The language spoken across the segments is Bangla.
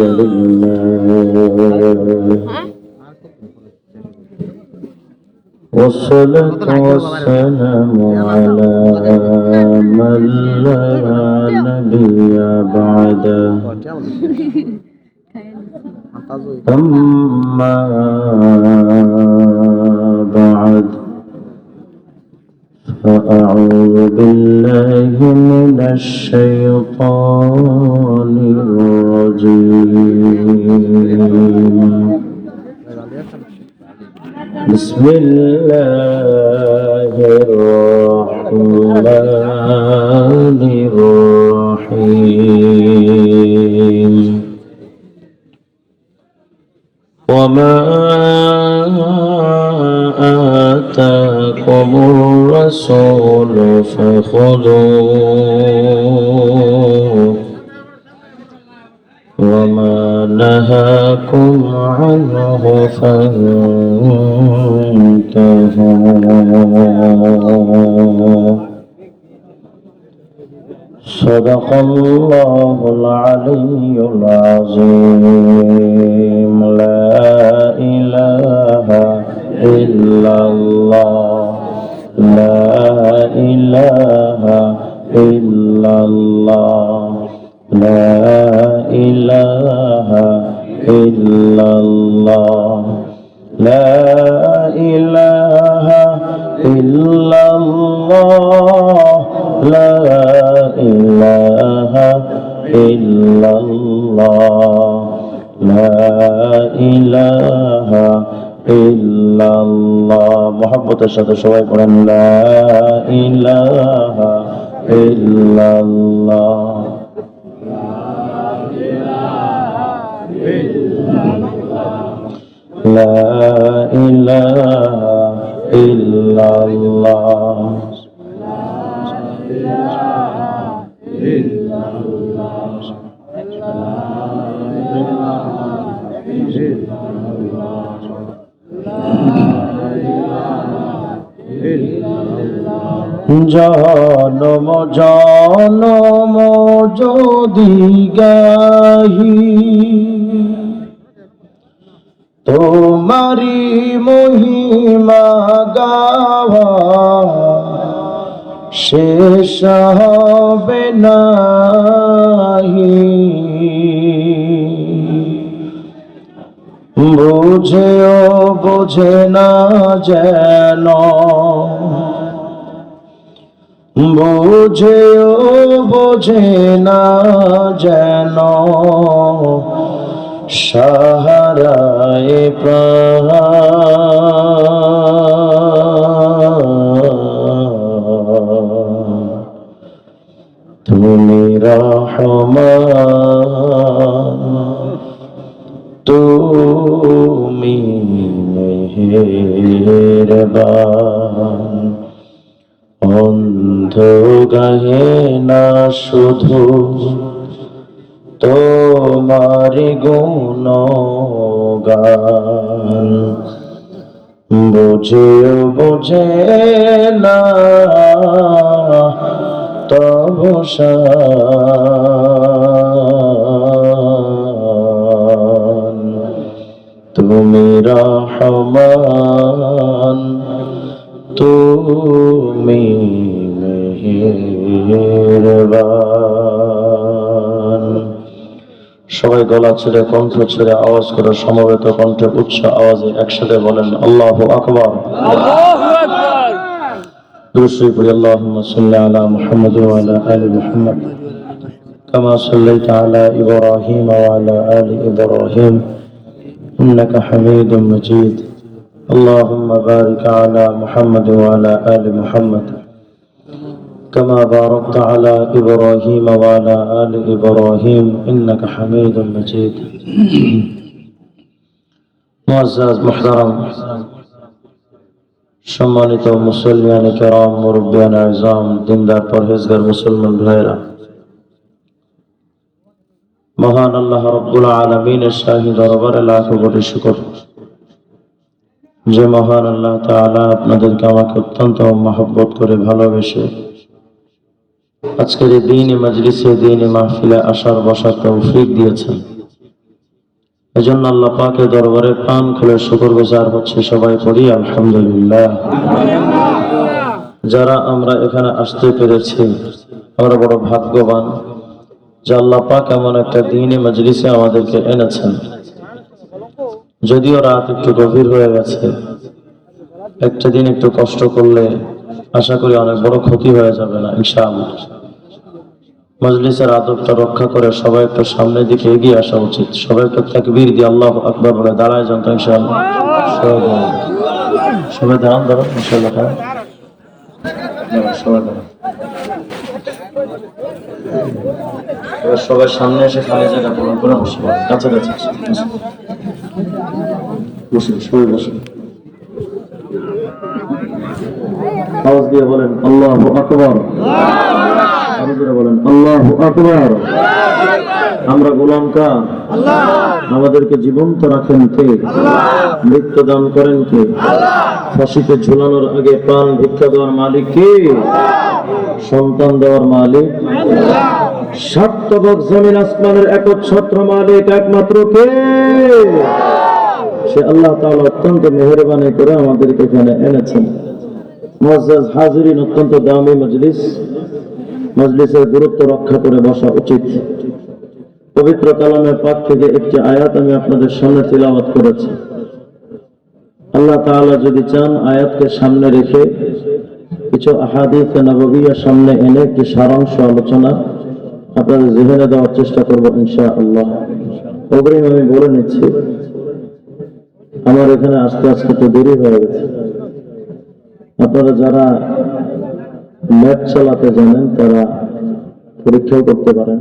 لله والصلاة والسلام على من لا نبي بعده أما بعد فأعوذ بالله من الشيطان الرجيم بسم الله الرحمن الرحيم وما آتاكم الرسول فخذوه وما نهاكم عنه فانتهوا صدق الله العلي العظيم لا إله إلا الله لا إله إلا الله لا إله إلا الله لا إله إلا الله لا إله إلا الله لا إله إلا الله محبة الشهادة شوي قرآن لا إله إلا الله لا إله إلا الله জনম জনম যদি গাহি তোমারি মহিমা গাওয়া শেষ হবে নাহি বুঝেও বোঝে না যেন বুঝেও বোঝে না যেন সাহারায় প্রাণ তুমি রহমান তুমি মেহেরবান অন্ধ গাহে না শুধু তোমার গুণগান বুঝেও বোঝে না তবু শান তুমি রহমান তুমি মেহেরবান সবাই গলা ছেড়ে কণ্ঠ ছেড়ে আওয়াজ করে সমবেত কণ্ঠে উচ্চ আওয়াজে একসাথে বলেন আল্লাহু আকবার আল্লাহু আকবার দুরূদ শরীফ পড়ি আল্লাহুম্মা সাল্লি আলা মুহাম্মাদ ওয়া আলা আলি মুহাম্মাদ কামা সাল্লাইতা আলা ইব্রাহিম ওয়া আলা আলি ইব্রাহিম ইন্নাকা হামিদুম মাজিদ আল্লাহুম্মা বারিক আলা মুহাম্মাদ ওয়া আলা আলি মুহাম্মাদ كما باركت على إبراهيم وعلى آل إبراهيم إنك حميد مجيد معزز محترم সম্মানিত মুসলিয়ান কেরাম মুরব্বিয়ান আযম দিনদার পরহেজগার মুসলমান ভাইরা মহান আল্লাহ রাব্বুল আলামিনের শাহী দরবারে লাখো কোটি শুকর যে মহান আল্লাহ তাআলা আপনাদেরকে আমাকে অত্যন্ত মহব্বত করে ভালোবেসে আজকের এই দ্বীনি মজলিসে দ্বীনি মাহফিলে আসার বসার তৌফিক দিয়েছেন এজন্য আল্লাহ পাকের দরবারে প্রাণ খুলে শুকরগুজার হচ্ছে, সবাই পড়ি আলহামদুলিল্লাহ। যারা আমরা এখানে আসতে পেরেছি আমরা বড় ভাগ্যবান যে আল্লাহ পাক এমন একটা দ্বীনি মজলিসে আমাদেরকে এনেছেন। যদিও রাত একটু গভীর হয়ে গেছে, একটা দিন একটু কষ্ট করলে আশা করি অনেক বড় ক্ষতি হয়ে যাবে না ইনশাআল্লাহ। মজলিসের আদবটা রক্ষা করে সবাই একটু সামনের দিকে এগিয়ে আসা উচিত। সবাই একটু তাকবীর দিয়ে আল্লাহু আকবার বলে দাঁড়ায় যান তো ইনশাআল্লাহ। সবাই দাঁড়ান দাঁড়ান ইনশাআল্লাহ। সবাই দাঁড়ান, সবাই সামনে এসে খালি জায়গা পূরণ করে বসে কাছাকাছি বসে সবাই বসে আওয়াজ দিয়ে বলেন আল্লাহু আকবার। আরো জোরে বলেন আল্লাহু আকবার। আমরা গোলাম কার? আল্লাহ। আমাদেরকে জীবন্ত রাখেন কে? আল্লাহ। মৃত্যু দান করেন কে? আল্লাহ। ফাঁসিতে ঝুলানোর আগে প্রাণ ভিক্ষা দেওয়ার মালিক কে? আল্লাহ। সন্তান দেওয়ার মালিক আল্লাহ। সাতবক জমিন আসমানের একচ্ছত্র মালিক একমাত্র কে? সে আল্লাহ তাআলা অত্যন্ত মেহেরবানি করে আমাদেরকে এখানে এনেছেন। মুআজ্জাজ হাজিরিন, অত্যন্ত দামি মজলিস, মজলিসের গুরুত্ব রক্ষা করে বসা উচিত। পবিত্র কালামে পাক থেকে একটি আয়াত আমি আপনাদের সামনে তিলাওয়াত করেছি। আল্লাহ তাআলা যদি চান আয়াতকে সামনে রেখে কিছু আহাদিস নববিয়া সামনে এনে একটি সারাংশ আলোচনা আপনাদের জিহনে দেওয়ার চেষ্টা করব ইনশাআল্লাহ। অগ্রিম আমি বলে নিচ্ছি, আমার এখানে আস্তে আস্তে তো দেরি হয়ে গেছে। আপনারা যারা ম্যাপ চালাতে জানেন তারা পরীক্ষাও করতে পারেন।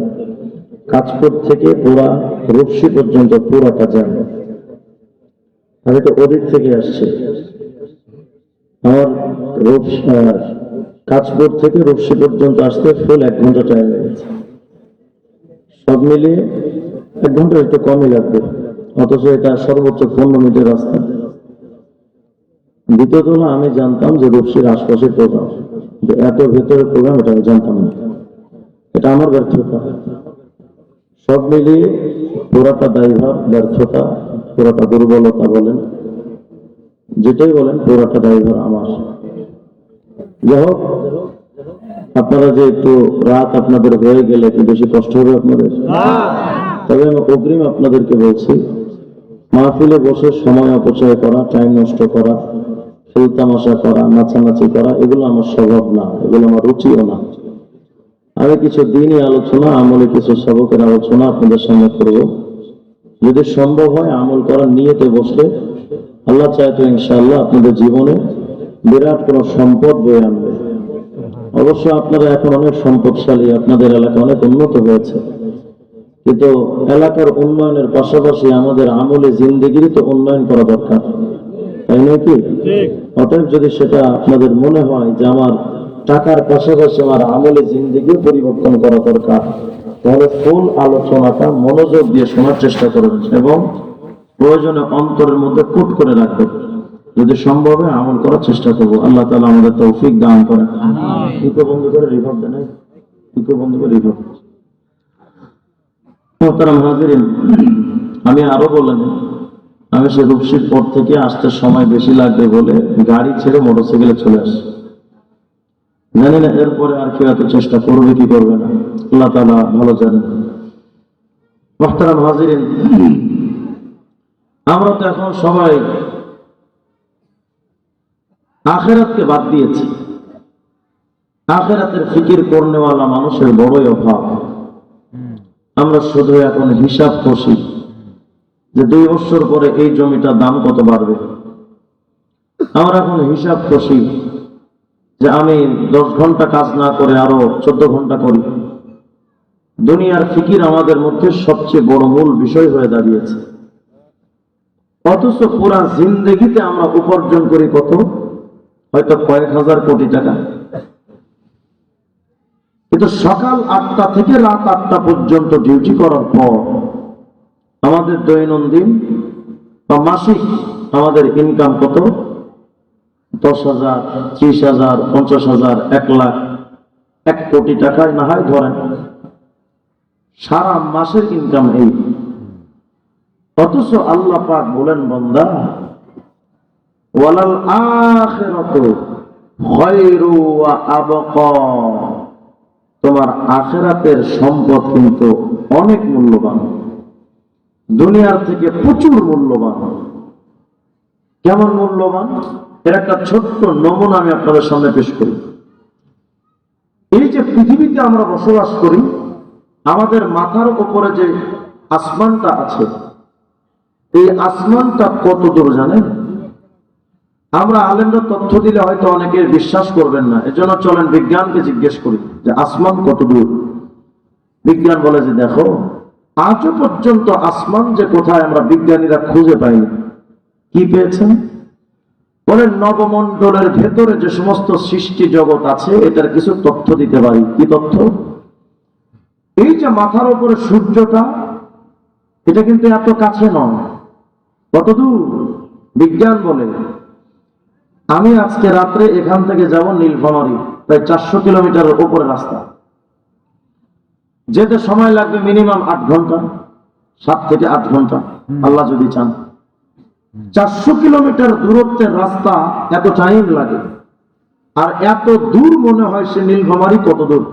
কাঁচপুর থেকে পুরা রূপসী পর্যন্ত পুরাটা জানেন। আমি তো ওদিক থেকে আসছি। আমার কাঁচপুর থেকে রূপসী পর্যন্ত আসতে ফুল 1 ঘন্টা টাইম লেগেছে। সব মিলিয়ে 1 ঘন্টা একটু কমই লাগবে, অথচ এটা সর্বোচ্চ 15 মিনিটের রাস্তা। দ্বিতীয়ত হলো আমি জানতাম যে রূপসীর আশপাশের প্রোগ্রাম, এত ভেতরের প্রোগ্রাম এটা আমি জানতাম না। এটা আমার ব্যর্থতা। সব মিলিয়ে পুরাটা দায়ভার, ব্যর্থতা, পুরাটা দুর্বলতা বলেন, যেটাই বলেন, পুরাটা দায়ভার আমার। যাই হোক, আপনারা যে একটু রাত আপনাদের হয়ে গেলে একটু বেশি কষ্ট হবে আপনাদের, তবে আমি অগ্রিম আপনাদেরকে বলছি, মাহফিলে বসে সময় অপচয় করা, টাইম নষ্ট করা, খেল তামাশা করা, নাচানাচি করা, এগুলো আমার স্বভাব না, এগুলো আমার রুচিও না। আমি কিছু দিনই আলোচনা, আমলে কিছু সবকের আলোচনা আপনাদের সামনে করব। যদি সম্ভব হয় আমল করার নিয়তে বসলে আল্লাহ চায় তো ইনশাআল্লাহ আপনাদের জীবনে বিরাট কোনো সম্পদ বয়ে আনবে। অবশ্য আপনারা এখন অনেক সম্পদশালী, আপনাদের এলাকা অনেক উন্নত হয়েছে, কিন্তু এলাকার উন্নয়নের পাশাপাশি আমাদের আমলে জিন্দেগির তো উন্নয়ন করা দরকার, তাই নয় কি? অতএব যদি সেটা আপনাদের মনে হয় যে আমার টাকার পাশাপাশি আমার আমলে জিন্দেগি পরিবর্তন করা দরকার, তাহলে ফুল আলোচনাটা মনোযোগ দিয়ে শোনার চেষ্টা করবেন এবং প্রয়োজনে অন্তরের মধ্যে কুট করে রাখবেন। যদি সম্ভব হয় আমল করার চেষ্টা করবো। আল্লাহ তাআলা আমাদের তৌফিক দান করেন। ইকো বন্ধ করে রিভার্ব দেন, ইকো বন্ধ করে রিভার্ব। মোহতারাম হাজিরিন, আমি আরো বললেন, আমি সে রূপসীর পর থেকে আসতে সময় বেশি লাগবে বলে গাড়ি ছেড়ে মোটরসাইকেলে চলে আসি। জানি না এরপরে আর কেউ এত চেষ্টা করবে কি করবে না, আল্লাহ তাআলা ভালো জানেন। মোহতারাম হাজিরিন, আমরা তো এখন সবাই আখিরাতকে বাদ দিয়েছি। আখিরাতের ফিকির করনেওয়ালা মানুষের বড়ই অভাব। আমরা শুধু এখন হিসাব কষি যে 2 বছর পরে এই জমিটার দাম কত বাড়বে। আমরা এখন হিসাব কষি যে আমি 10 ঘন্টা কাজ না করে আরো 14 ঘন্টা করি। দুনিয়ার ফিকির আমাদের মধ্যে সবচেয়ে বড় মূল বিষয় হয়ে দাঁড়িয়েছে। অথচ পুরা জিন্দেগিতে আমরা উপার্জন করি কত? হয়তো কয়েক হাজার কোটি টাকা। কিন্তু সকাল 8টা থেকে রাত 8টা পর্যন্ত ডিউটি করার পর আমাদের দৈনন্দিন বা মাসিক আমাদের ইনকাম কত? 10,000, 30,000, 50,000, 1 লাখ, 1 কোটি টাকায় না হয় ধরেন। সারা মাসের ইনকাম এই। অথচ আল্লাহ পাক বলেন, বান্দা ওয়ালাল আখিরাতু খায়রু ওয়া আবকা, তোমার আখিরাতের সম্পদ কিন্তু অনেক মূল্যবান, দুনিয়ার থেকে প্রচুর মূল্যবান। কেমন মূল্যবান? এর একটা ছোট্ট নমুনা আমি আপনাদের সামনে পেশ করি। এই যে পৃথিবীতে আমরা বসবাস করি, আমাদের মাথার উপরে যে আসমানটা আছে, এই আসমানটা কত দূর জানেন? আমরা আলেমরা তথ্য দিলে হয়তো অনেকে বিশ্বাস করবেন না, এজন্য চলেন বিজ্ঞানকে জিজ্ঞেস করি যে আসমান কত দূর। বিজ্ঞান বলে যে দেখো, আজও পর্যন্ত আসমান যে কোথায় আমরা বিজ্ঞানীরা খুঁজে পাইনি। কি পেয়েছেন? বলে নবমণ্ডলের ভেতরে যে সমস্ত সৃষ্টি জগৎ আছে এটার কিছু তথ্য দিতে পারি। কি তথ্য? এই যে মাথার উপরে সূর্যটা, এটা কিন্তু এত কাছে নয়। কত দূর? বিজ্ঞান বলে আমি আজকে রাত্রে এখান থেকে যাব নীলফামারী, প্রায় 400 কিলোমিটারের উপরে রাস্তা, যেতে সময় লাগবে মিনিমাম 8 ঘন্টা, 7 থেকে 8 ঘন্টা আল্লাহ যদি চান। 400 কিলোমিটার দূরত্বের রাস্তা এত টাইম লাগে, আর এত দূর মনে হয় সে নীলফামারী কত দূর।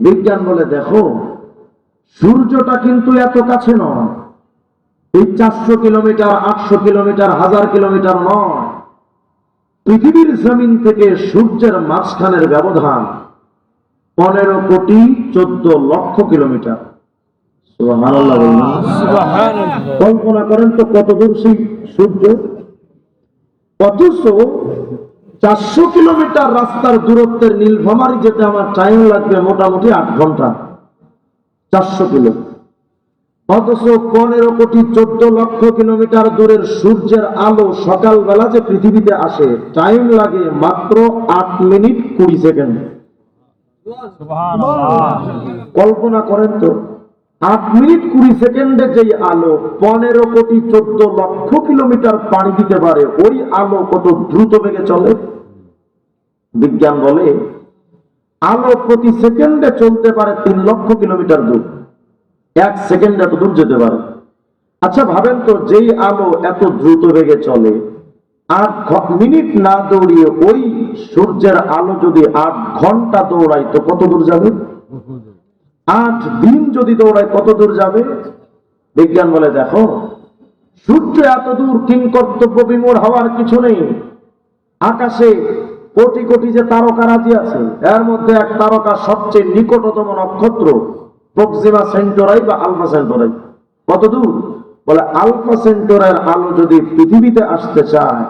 বিজ্ঞান বলে দেখো, সূর্যটা কিন্তু এত কাছে নয়। এই 400 কিলোমিটার, 800 কিলোমিটার, 1000 কিলোমিটার নয়। পৃথিবীর জমিন থেকে সূর্যের মাঝখানের ব্যবধান 15 কোটি 14 লক্ষ কিলোমিটার। সুবহানাল্লাহ বলুন। কল্পনা করেন তো কত দূর সেই সূর্য। অথচ 400 কিলোমিটার রাস্তার দূরত্বের নীলফামারী যেতে আমার টাইম লাগবে মোটামুটি 8 ঘন্টা, 400 কিলো। অথচ 15 কোটি 14 লক্ষ কিলোমিটার দূরের সূর্যের আলো সকালবেলা যে পৃথিবীতে আসে, টাইম লাগে মাত্র 8 মিনিট 20 সেকেন্ড। কল্পনা করেন তো, 8 মিনিট 20 সেকেন্ডে যেই আলো 15 কোটি 14 লক্ষ কিলোমিটার পাড়ি দিতে পারে, ওই আলো কত দ্রুত বেগে চলে। বিজ্ঞান বলে আলো প্রতি সেকেন্ডে চলতে পারে 3 লক্ষ কিলোমিটার দূর, 1 সেকেন্ডে এত দূর যেতে পারে। আচ্ছা ভাবেন তো, যেই আলো এত দ্রুত বেগে চলে, 8 মিনিট না দৌড়িয়ে ওই সূর্যের আলো যদি 8 ঘন্টা দৌড়ায় তো কত দূর যাবে? 8 দিন যদি দৌড়ায় কত দূর যাবে? বিজ্ঞান বলে দেখো, সূর্য এত দূর কিংকর্তব্য বিমূঢ় হওয়ার কিছু নেই। আকাশে কোটি কোটি যে তারকারাজি আছে, এর মধ্যে এক তারকা সবচেয়ে নিকটতম নক্ষত্র প্রক্সিমা সেন্টোরাই বা আলফা সেন্টোরাই। কত দূর? বলে আলফা সেন্টোরাইয়ের আলো যদি পৃথিবীতে আসতে চায়,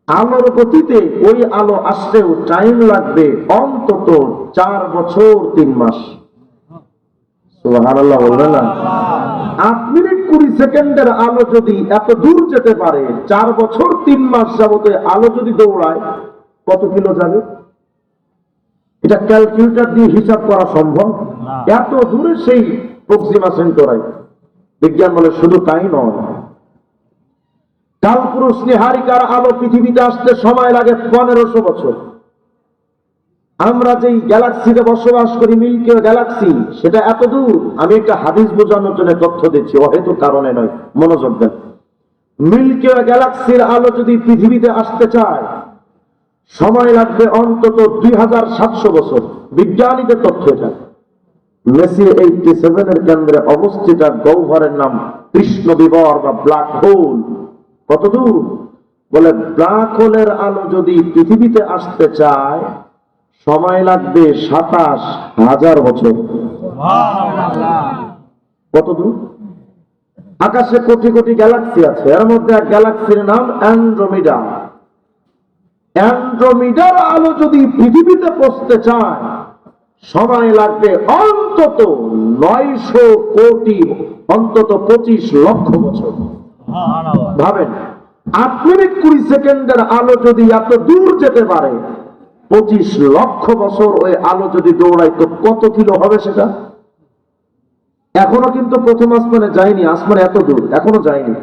আলোর গতিতে ওই আলো আসতেও টাইম লাগবে অন্তত 4 বছর 3 মাস। সুবহানাল্লাহ বলবেন না? 8 মিনিট 20 সেকেন্ডের আলো যদি এত দূর যেতে পারে, 4 বছর 3 মাস যাবতে আলো যদি দৌড়ায়, কত কিলো যাবে? এটা ক্যালকুলেটর দিয়ে হিসাব করা সম্ভব? এত দূরে সেই প্রক্সিমা সেন্টোরাই। বিজ্ঞান বলে শুধু তাই নয়, কালপুরুষ নিহারিকার আলো পৃথিবীতে আসতে সময় লাগে 1500 বছর। আমরা যেই গ্যালাক্সিতে বসবাস করি, মিল্কি ওয়ে গ্যালাক্সি, সেটা এত দূর। আমি একটা হাদিস বোঝানোর জন্য তথ্য দিচ্ছি, অহেতুক কারণে নয়, মনোযোগ দেন। মিল্কি ওয়ে গ্যালাক্সির আলো যদি পৃথিবীতে আসতে চায়, সময় লাগবে অন্তত 2700 বছর। বিজ্ঞানীদের তথ্য এটা। মেসি 87 এর কেন্দ্রে অবস্থিত গহ্বরের নাম কৃষ্ণ বিবর বা ব্ল্যাক হোল। কত দূর? বলে ব্ল্যাক হোলের আলো যদি পৃথিবীতে আসতে চায়, সময় লাগবে 27,000 বছর। কত দূর? আকাশে কোটি কোটি গ্যালাক্সি আছে, এর মধ্যে এক গ্যালাক্সির নাম অ্যান্ড্রোমিডা। অ্যান্ড্রোমিডার আলো যদি পৃথিবীতে পৌঁছতে চায়, সময় লাগবে অন্তত 900 কোটি, অন্তত 25 লক্ষ বছর। ভাবেন, 8 মিনিট 20 সেকেন্ডের আলো যদি এত দূর যেতে পারে, 25 লক্ষ বছর ওই আলো যদি দৌড়ায় তো কত কিলো হবে সেটা? এখনো কিন্তু প্রথম আসমানে যায়নি, আসমানে এত দূর এখনো যায়নি।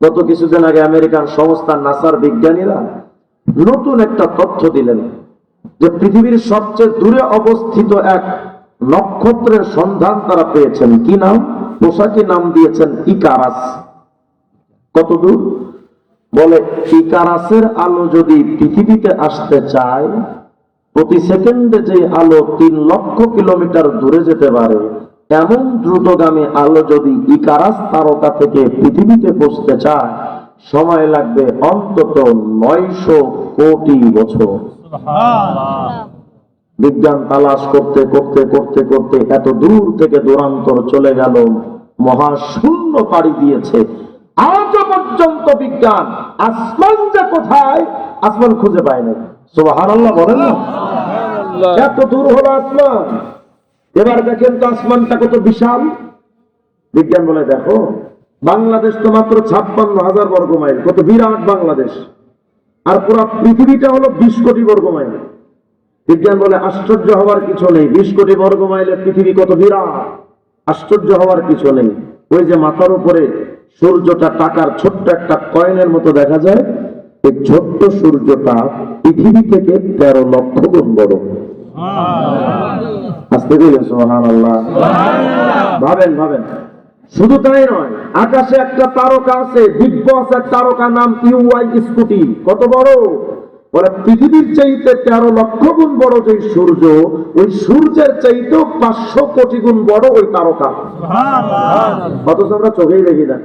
গত কিছুদিন আগে আমেরিকান সংস্থা নাসার বিজ্ঞানীরা নতুন একটা তথ্য দিলেন যে পৃথিবীর সবচেয়ে দূরে অবস্থিত এক নক্ষত্রের সন্ধান তারা পেয়েছেন। কি নাম? পোশাকে নাম দিয়েছেন ইকারাস। কত দূর? বলে ইকারাসের আলো যদি পৃথিবীতে আসতে চায়, প্রতি সেকেন্ডে যে আলো 3 লক্ষ কিলোমিটার দূরে যেতে পারে, এমন দ্রুতগামী আলো যদি ইকারাস তারকা থেকে পৃথিবীতে পৌঁছতে চায়, সময় লাগবে অন্তত 900 কোটি বছর। বিজ্ঞান তালাশ করতে করতে করতে করতে এত দূর থেকে দূরান্তর চলে গেল, মহাশূন্য পাড়ি দিয়েছে। আজ পর্যন্ত বিজ্ঞান আসমান যে কোথায়, আসমান খুঁজে পায় না। সুবহানাল্লাহ বলেন না? এত দূর হলো আসমান। এবার দেখেন তো আসমানটা কত বিশাল। বিজ্ঞান বলে দেখো, বাংলাদেশ তো মাত্র 56,000 বর্গ মাইল, কত বিরাট বাংলাদেশ। আর পুরো পৃথিবীটা হলো 20 কোটি বর্গ মাইল। বিজ্ঞান বলে আশ্চর্য হওয়ার কিছু নেই, 20 কোটি বর্গ মাইলের পৃথিবী কত বিরাট, আশ্চর্য হওয়ার কিছু নেই। ওই যে মাথার উপরে সূর্যটা টাকার ছোট্ট একটা কয়েনের মতো দেখা যায়, এই ছোট্ট সূর্যটা পৃথিবী থেকে 13 লক্ষ গুণ বড়। আস্তে দিলে সুবহানাল্লাহ। ভাবেন ভাবেন, শুধু তাই নয়, আকাশে একটা তারকা আছে, দিব্য আছে তারকা, নাম ইউআই স্কুটি। কত বড়? বলে পৃথিবীর চাইতে 13 লক্ষ গুণ বড় যে সূর্য, ওই সূর্যের চাইতেও 500 কোটি গুণ বড় ওই তারকা। অথচ আমরা চোখেই দেখি না,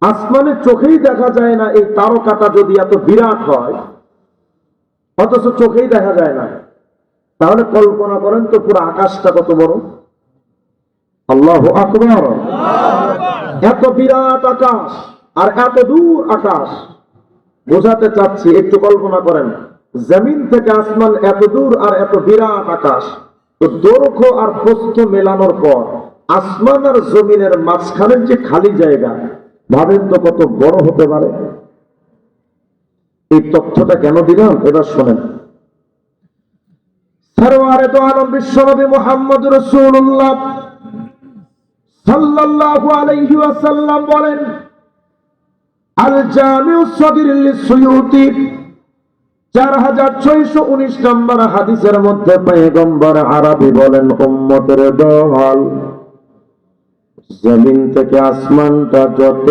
আসমানে চোখেই দেখা যায় না। এই তারকাটা যদি এত বিরাট হয়, অথচ চোখেই দেখা যায় না, তাহলে কল্পনা করেন তো পুরো আকাশটা কত বড়। আল্লাহু আকবার। এত বিরাট আকাশ আর এত দূর আকাশ, বোঝাতে চাচ্ছি, একটু কল্পনা করেন, জমিন থেকে আসমান এত দূর আর এত বিরাট আকাশ, তো দৈর্ঘ্য আর প্রস্থ মেলানোর পর আসমান আর জমিনের মাঝখানের যে খালি জায়গা, ভাবেন তো কত বড় হতে পারে। এই তথ্যটা কেন দিলাম এবার শোনেন। সরওয়ারে দো আলম বিশ্বনবী মুহাম্মদ রাসূলুল্লাহ সাল্লাল্লাহু আলাইহি ওয়াসাল্লাম বলেন, আল জামিউ সগীর লিসসুয়ুতি 4619 নম্বর হাদিসের মধ্যে পয়গম্বর আরবি বলেন, উম্মতের দল, জমিন থেকে আসমানটা যত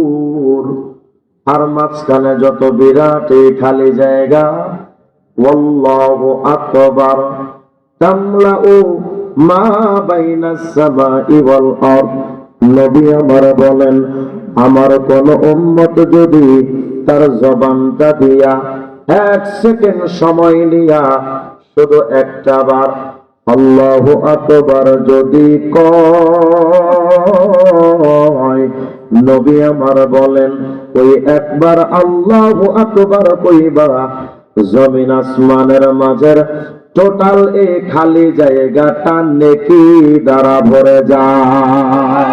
দূর আর মাঝখানে যত বিরাট এই খালি জায়গা, ওয়াল্লাহু আকবার তামলাউ মা বাইনাস সামাই ওয়াল আরদ। নবী আমার বলেন, আমার কোন উম্মত যদি তার জবানটা দিয়া 1 সেকেন্ড সময় নিয়া শুধু একটা বার আল্লাহু আকবার যদি কয়, নবী আমার বলেন, ওই একবার আল্লাহু আকবার কইবা, জমিন আসমানের মাঝের টোটাল এই খালি জায়গাটা নেকি দ্বারা ভরে যায়।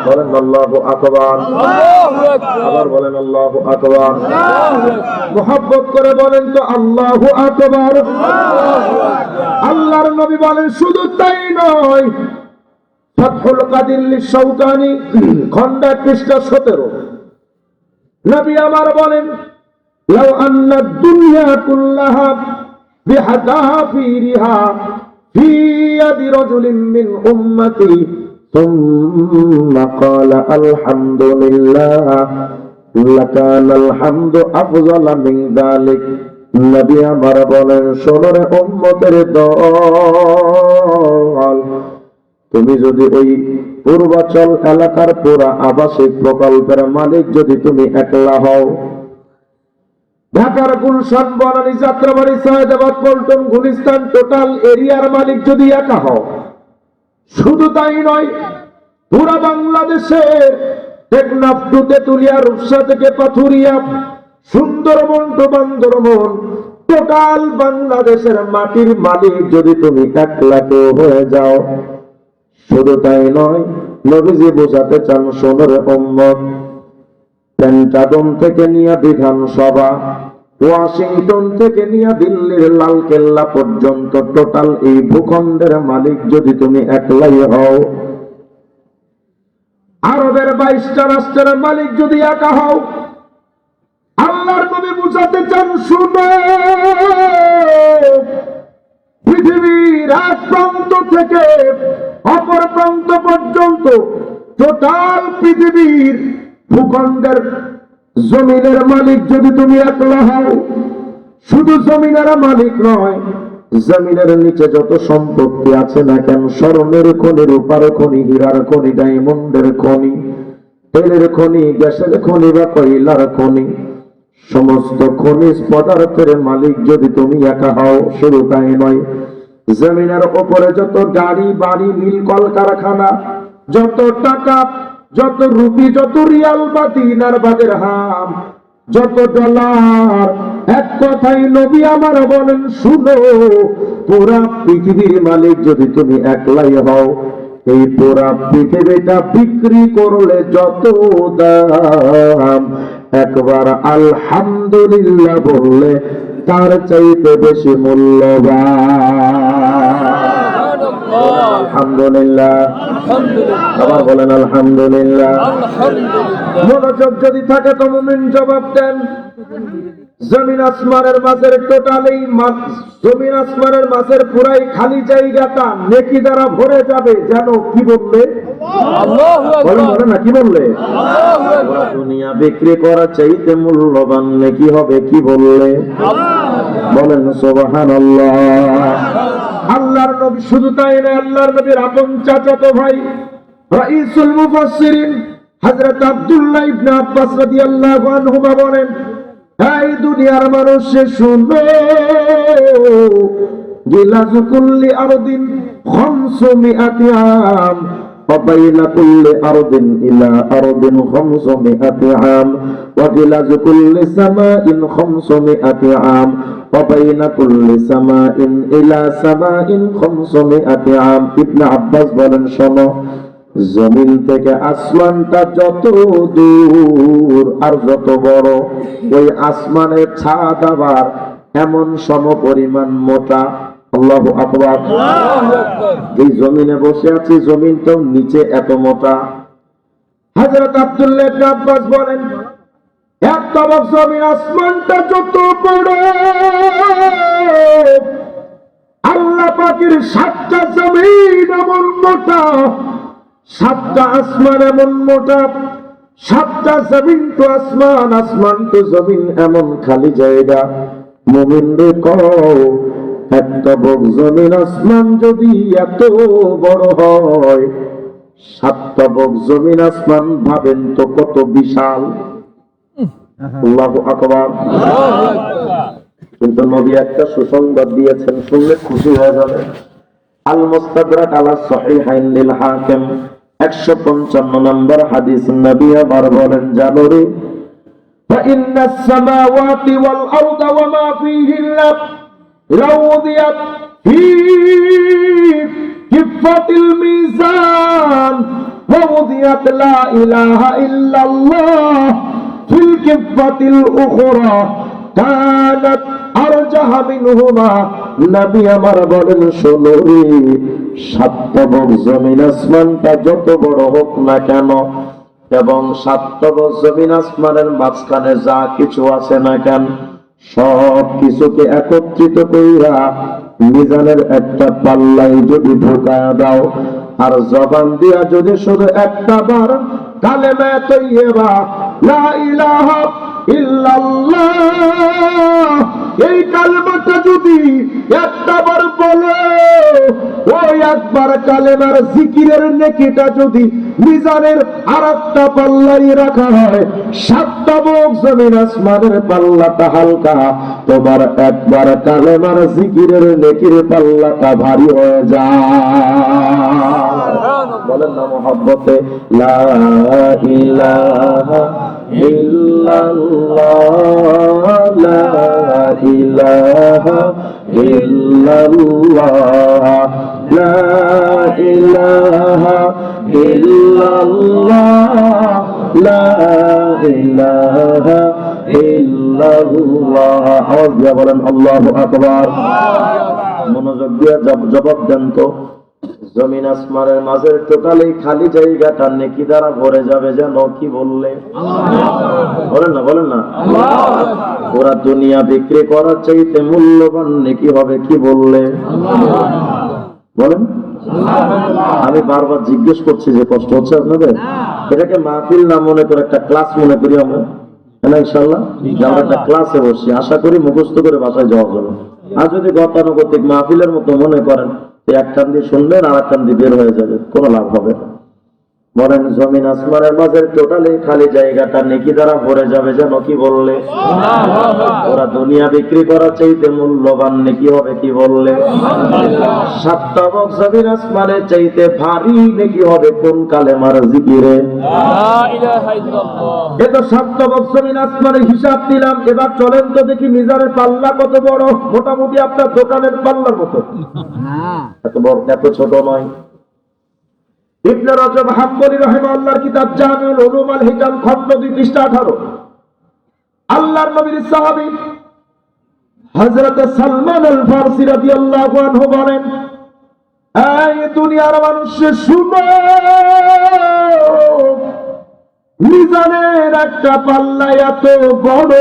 বলেন আল্লাহু আকবার। আবার বলেন আল্লাহু আকবার। মুহাব্বত করে বলেন তো আল্লাহু আকবার। আল্লাহর নবী বলেন, শুধু তাই নয়, ফাতহুল কাদির লিশাওকানি খন্ড পৃষ্ঠা 17, নবী আমার বলেন, লাউ আন্না দুনিয়া কুল্লাহা বিহাদাফিরিহা ফি ইয়াদি রাজুলিন মিন উম্মতি সুম্মা ক্বালা আলহামদুলিল্লাহ লাকানাল হামদু আফযালা মিন যালিক। নবী আমার বলেন, শোনো রে উম্মতের দল, তুমি যদি ওই পূর্বাচল এলাকার পুরা আবাসিক প্রকল্পের মালিক যদি তুমি একলা হও, ঢাকার গুলশান, বনানী, যাত্রাবাড়ি, সায়েদাবাদ, পল্টন, গুলিস্তান টোটাল এরিয়ার মালিক যদি একা হও, শুধু তাই নয়, পুরা বাংলাদেশের টেকনাফ টু তেতুলিয়া, রূপসা থেকে পাথুরিয়া, সুন্দরবন টু বান্দরবন, টোটাল বাংলাদেশের মাটির মালিক যদি তুমি একলা কেউ হয়ে যাও, শুধু তাই নয়, নবীজি বোঝাতে চান, শোনো রে উম্মত, পেন্টাগন থেকে নিয়ে বিধানসভা, ওয়াশিংটন থেকে নিয়ে দিল্লির লালকেল্লা পর্যন্ত টোটাল এই ভূখণ্ডের মালিক যদি তুমি একলাই হও, আরবের 22টা রাষ্ট্রের মালিক যদি একা হও, আল্লাহর নবী বুঝাতে চান, শুনো পৃথিবীর এক প্রান্ত থেকে অপর প্রান্ত পর্যন্ত টোটাল পৃথিবীর ভূখণ্ডের জমিনের মালিক যদি তুমি একলা হও, শুধু জমিনের মালিক নয়, জমিনের নিচে যত সম্পত্তি আছে না কেন, স্বর্ণের খনি, রূপার খনি, হীরার খনি, ডায়মন্ডের খনি, তেলের খনি, গ্যাসের খনি বা কয়লার খনি, সমস্ত খনিজ পদার্থের মালিক যদি তুমি একা হও, শুধু তাই নয়, জমিনের উপরে যত গাড়ি বাড়ি মিল কলকারখানা, যত টাকা, যত রুপি, যত রিয়াল বা দিনার বা দিরহাম, যত ডলার, এক কথাই নবী আমার বলেন, শুনো, পুরা পৃথিবীর মালিক যদি তুমি একলাই হও, এই পুরা পৃথিবীটা বিক্রি করলে যত দাম, একবার আলহামদুলিল্লাহ বললে তার চাইতে বেশি মূল্যবান। আলহামদুলিল্লাহ, আবার বলেন আলহামদুলিল্লাহ। মনোযোগ যদি থাকে তো মুমিন জবাব দেন। জমিন আসমানের মাঝের টোটালি, জমিন আসমানের মাঝের পুরাই খালি জায়গাটা নেকি দ্বারা ভরে যাবে, যেন কি বললে, বলে না কি বললে, দুনিয়া বিক্রি করা চাইতে মূল্যবান নেকি হবে, কি বললে, বলেন সুবহানাল্লাহ। আল্লাহর নবী শুধু তাই না, আল্লাহর নবীর আপন চাচাতো ভাই রাইসুল মুফাসসিরিন হযরত আব্দুল্লাহ ইবনে আব্বাস রাদিয়াল্লাহু আনহুমা বলেন, এই দুনিয়ার মানুষ শুনো, গিলাজু কুল্লি আরদিন 500 আম ওয়া বাইনা কুল্লি আরদিন ইলা আরদিন 500 আম ওয়া গিলাজু কুল্লি সামাইন 500 আম ওয়া বাইনা কুল্লি সামাইন ইলা সামাইন 500 আম। ইবনে আব্বাস বলেন, শোনো, জমিন থেকে আসমানটা যত দূর আর যত বড়, ওই আসমানের ছাদ আবার এমন সমপরিমাণ মোটা। আল্লাহু আকবার। এই জমিনে বসে আছি, জমিনটাও নিচে এত মোটা। হযরত আব্দুল্লাহ ইবনে আব্বাস বলেন, এক তরফ জমিন, আসমানটা যত বড়, আল্লাহ পাকের 7টা জমিন এমন মোটা, 7টা আসমান এমন মোটা, 7টা জমিন তো আসমান, আসমান তো জমিন, এমন খালি জায়গা। মুমিন রে কও, একটা বক জমিন আসমান যদি এত বড় হয়, 7টা বক জমিন আসমান ভাবেন তো কত বিশাল। আল্লাহু আকবার। কিন্তু নবী একটা সুসংবাদ দিয়েছেন, শুনলে খুশি হয়ে যাবে। আল মুস্তাদরাক আলা সহিহাইন লিল হাকিম 155 নম্বর হাদিস, নবী আবার বলেন, জানো রে, فإن السماوات والأرض وما فيهن لو وضعت في كفة الميزان ووضعت لا إله إلا الله في الكفة الأخرى كانت أرجح منهما। নবী আমার বলেন, শোনো রে, 7টা বক জমিন আসমানটা যত বড় হোক না কেন, এবং 7টা বক জমিন আসমানের মাঝখানে যা কিছু আছে না কেন, সব কিছুকে একত্রিত কইরা মিজানের একটা পাল্লাই যদি ঢোকায়া দাও, আর জবান দিয়া যদি শুধু একটা বার কালেমা তাইয়্যিবা লা ইলাহা ইল্লাল্লাহ, এই কালেমাটা যদি একটা বার বলে, ওই একবার কালেমার জিকিরের নেকিটা যদি মিজানের আরেকটা পাল্লাই রাখা হয়, 7টা বক জমিন আসমানের পাল্লাটা হালকা, তোমার একবার কালেমার জিকিরের নেকির পাল্লাটা ভারী হয়ে যায়। বলেন না মহব্বতে, লা ইলাহা ইল্লাল্লাহ, লা ইলাহা ইল্লাল্লাহ, লা ইলাহা ইল্লাল্লাহ, লা ইলাহা ইল্লাল্লাহ। আওয়াজ দিয়ে বলেন আল্লাহু আকবার। মনোযোগ দিয়ে জবাব দেন তো, জমিন আসমানের মাঝের টোটালি খালি জায়গাটা নেকি দ্বারা ভরে যাবে যেন কি বললে? বলেন না ওরা দুনিয়া বিক্রি করার চাইতে মূল্যবান নেকি হবে কি বললে? বলেন। আমি বারবার জিজ্ঞেস করছি যে কষ্ট হচ্ছে আপনাদের? এটাকে মাহফিল না মনে করে একটা ক্লাস মনে করি আমরা, না ইনশাল্লাহ? আমরা একটা ক্লাসে বসছি, আশা করি মুখস্থ করে বাসায় যাওয়া যাবে। আর যদি গতানুগতিক মাহফিলের মতো মনে করেন, এক কান দিয়ে শুনবেন আর এক কান দিয়ে বের হয়ে যাবে, কোনো লাভ হবে না। বলেন জমিন আসমানের মাঝের টোটালি খালি জায়গাটা নেকি দ্বারা ভরে যাবে যেন কি বললে? ওরা দুনিয়া বিক্রি করার চাইতে মূল্যবান নেকি হবে কি বললে? 7 তবক জমিন আসমানের চাইতে ভারী নেকি হবে কোন কালেমার জিকিরে? এ তো 7 তবক জমিন আসমানের হিসাব দিলাম। এবার চলেন তো দেখি মিজানের পাল্লা কত বড়। মোটামুটি আপনার দোকানের পাল্লার মতো, এত বড়, এত ছোট নয়। ইবনে রাজব হাম্বলি রাহিমাহুল্লাহর কিতাব জামিউল উলুম আল হিকাম খণ্ড 2 পৃষ্ঠা 18, আল্লাহর নবীর সাহাবী হযরত সালমান আল ফারসি রাদিয়াল্লাহু আনহু বলেন, এই দুনিয়ার মানুষ শুনো, মিজানের একটা পাল্লা এত বড়,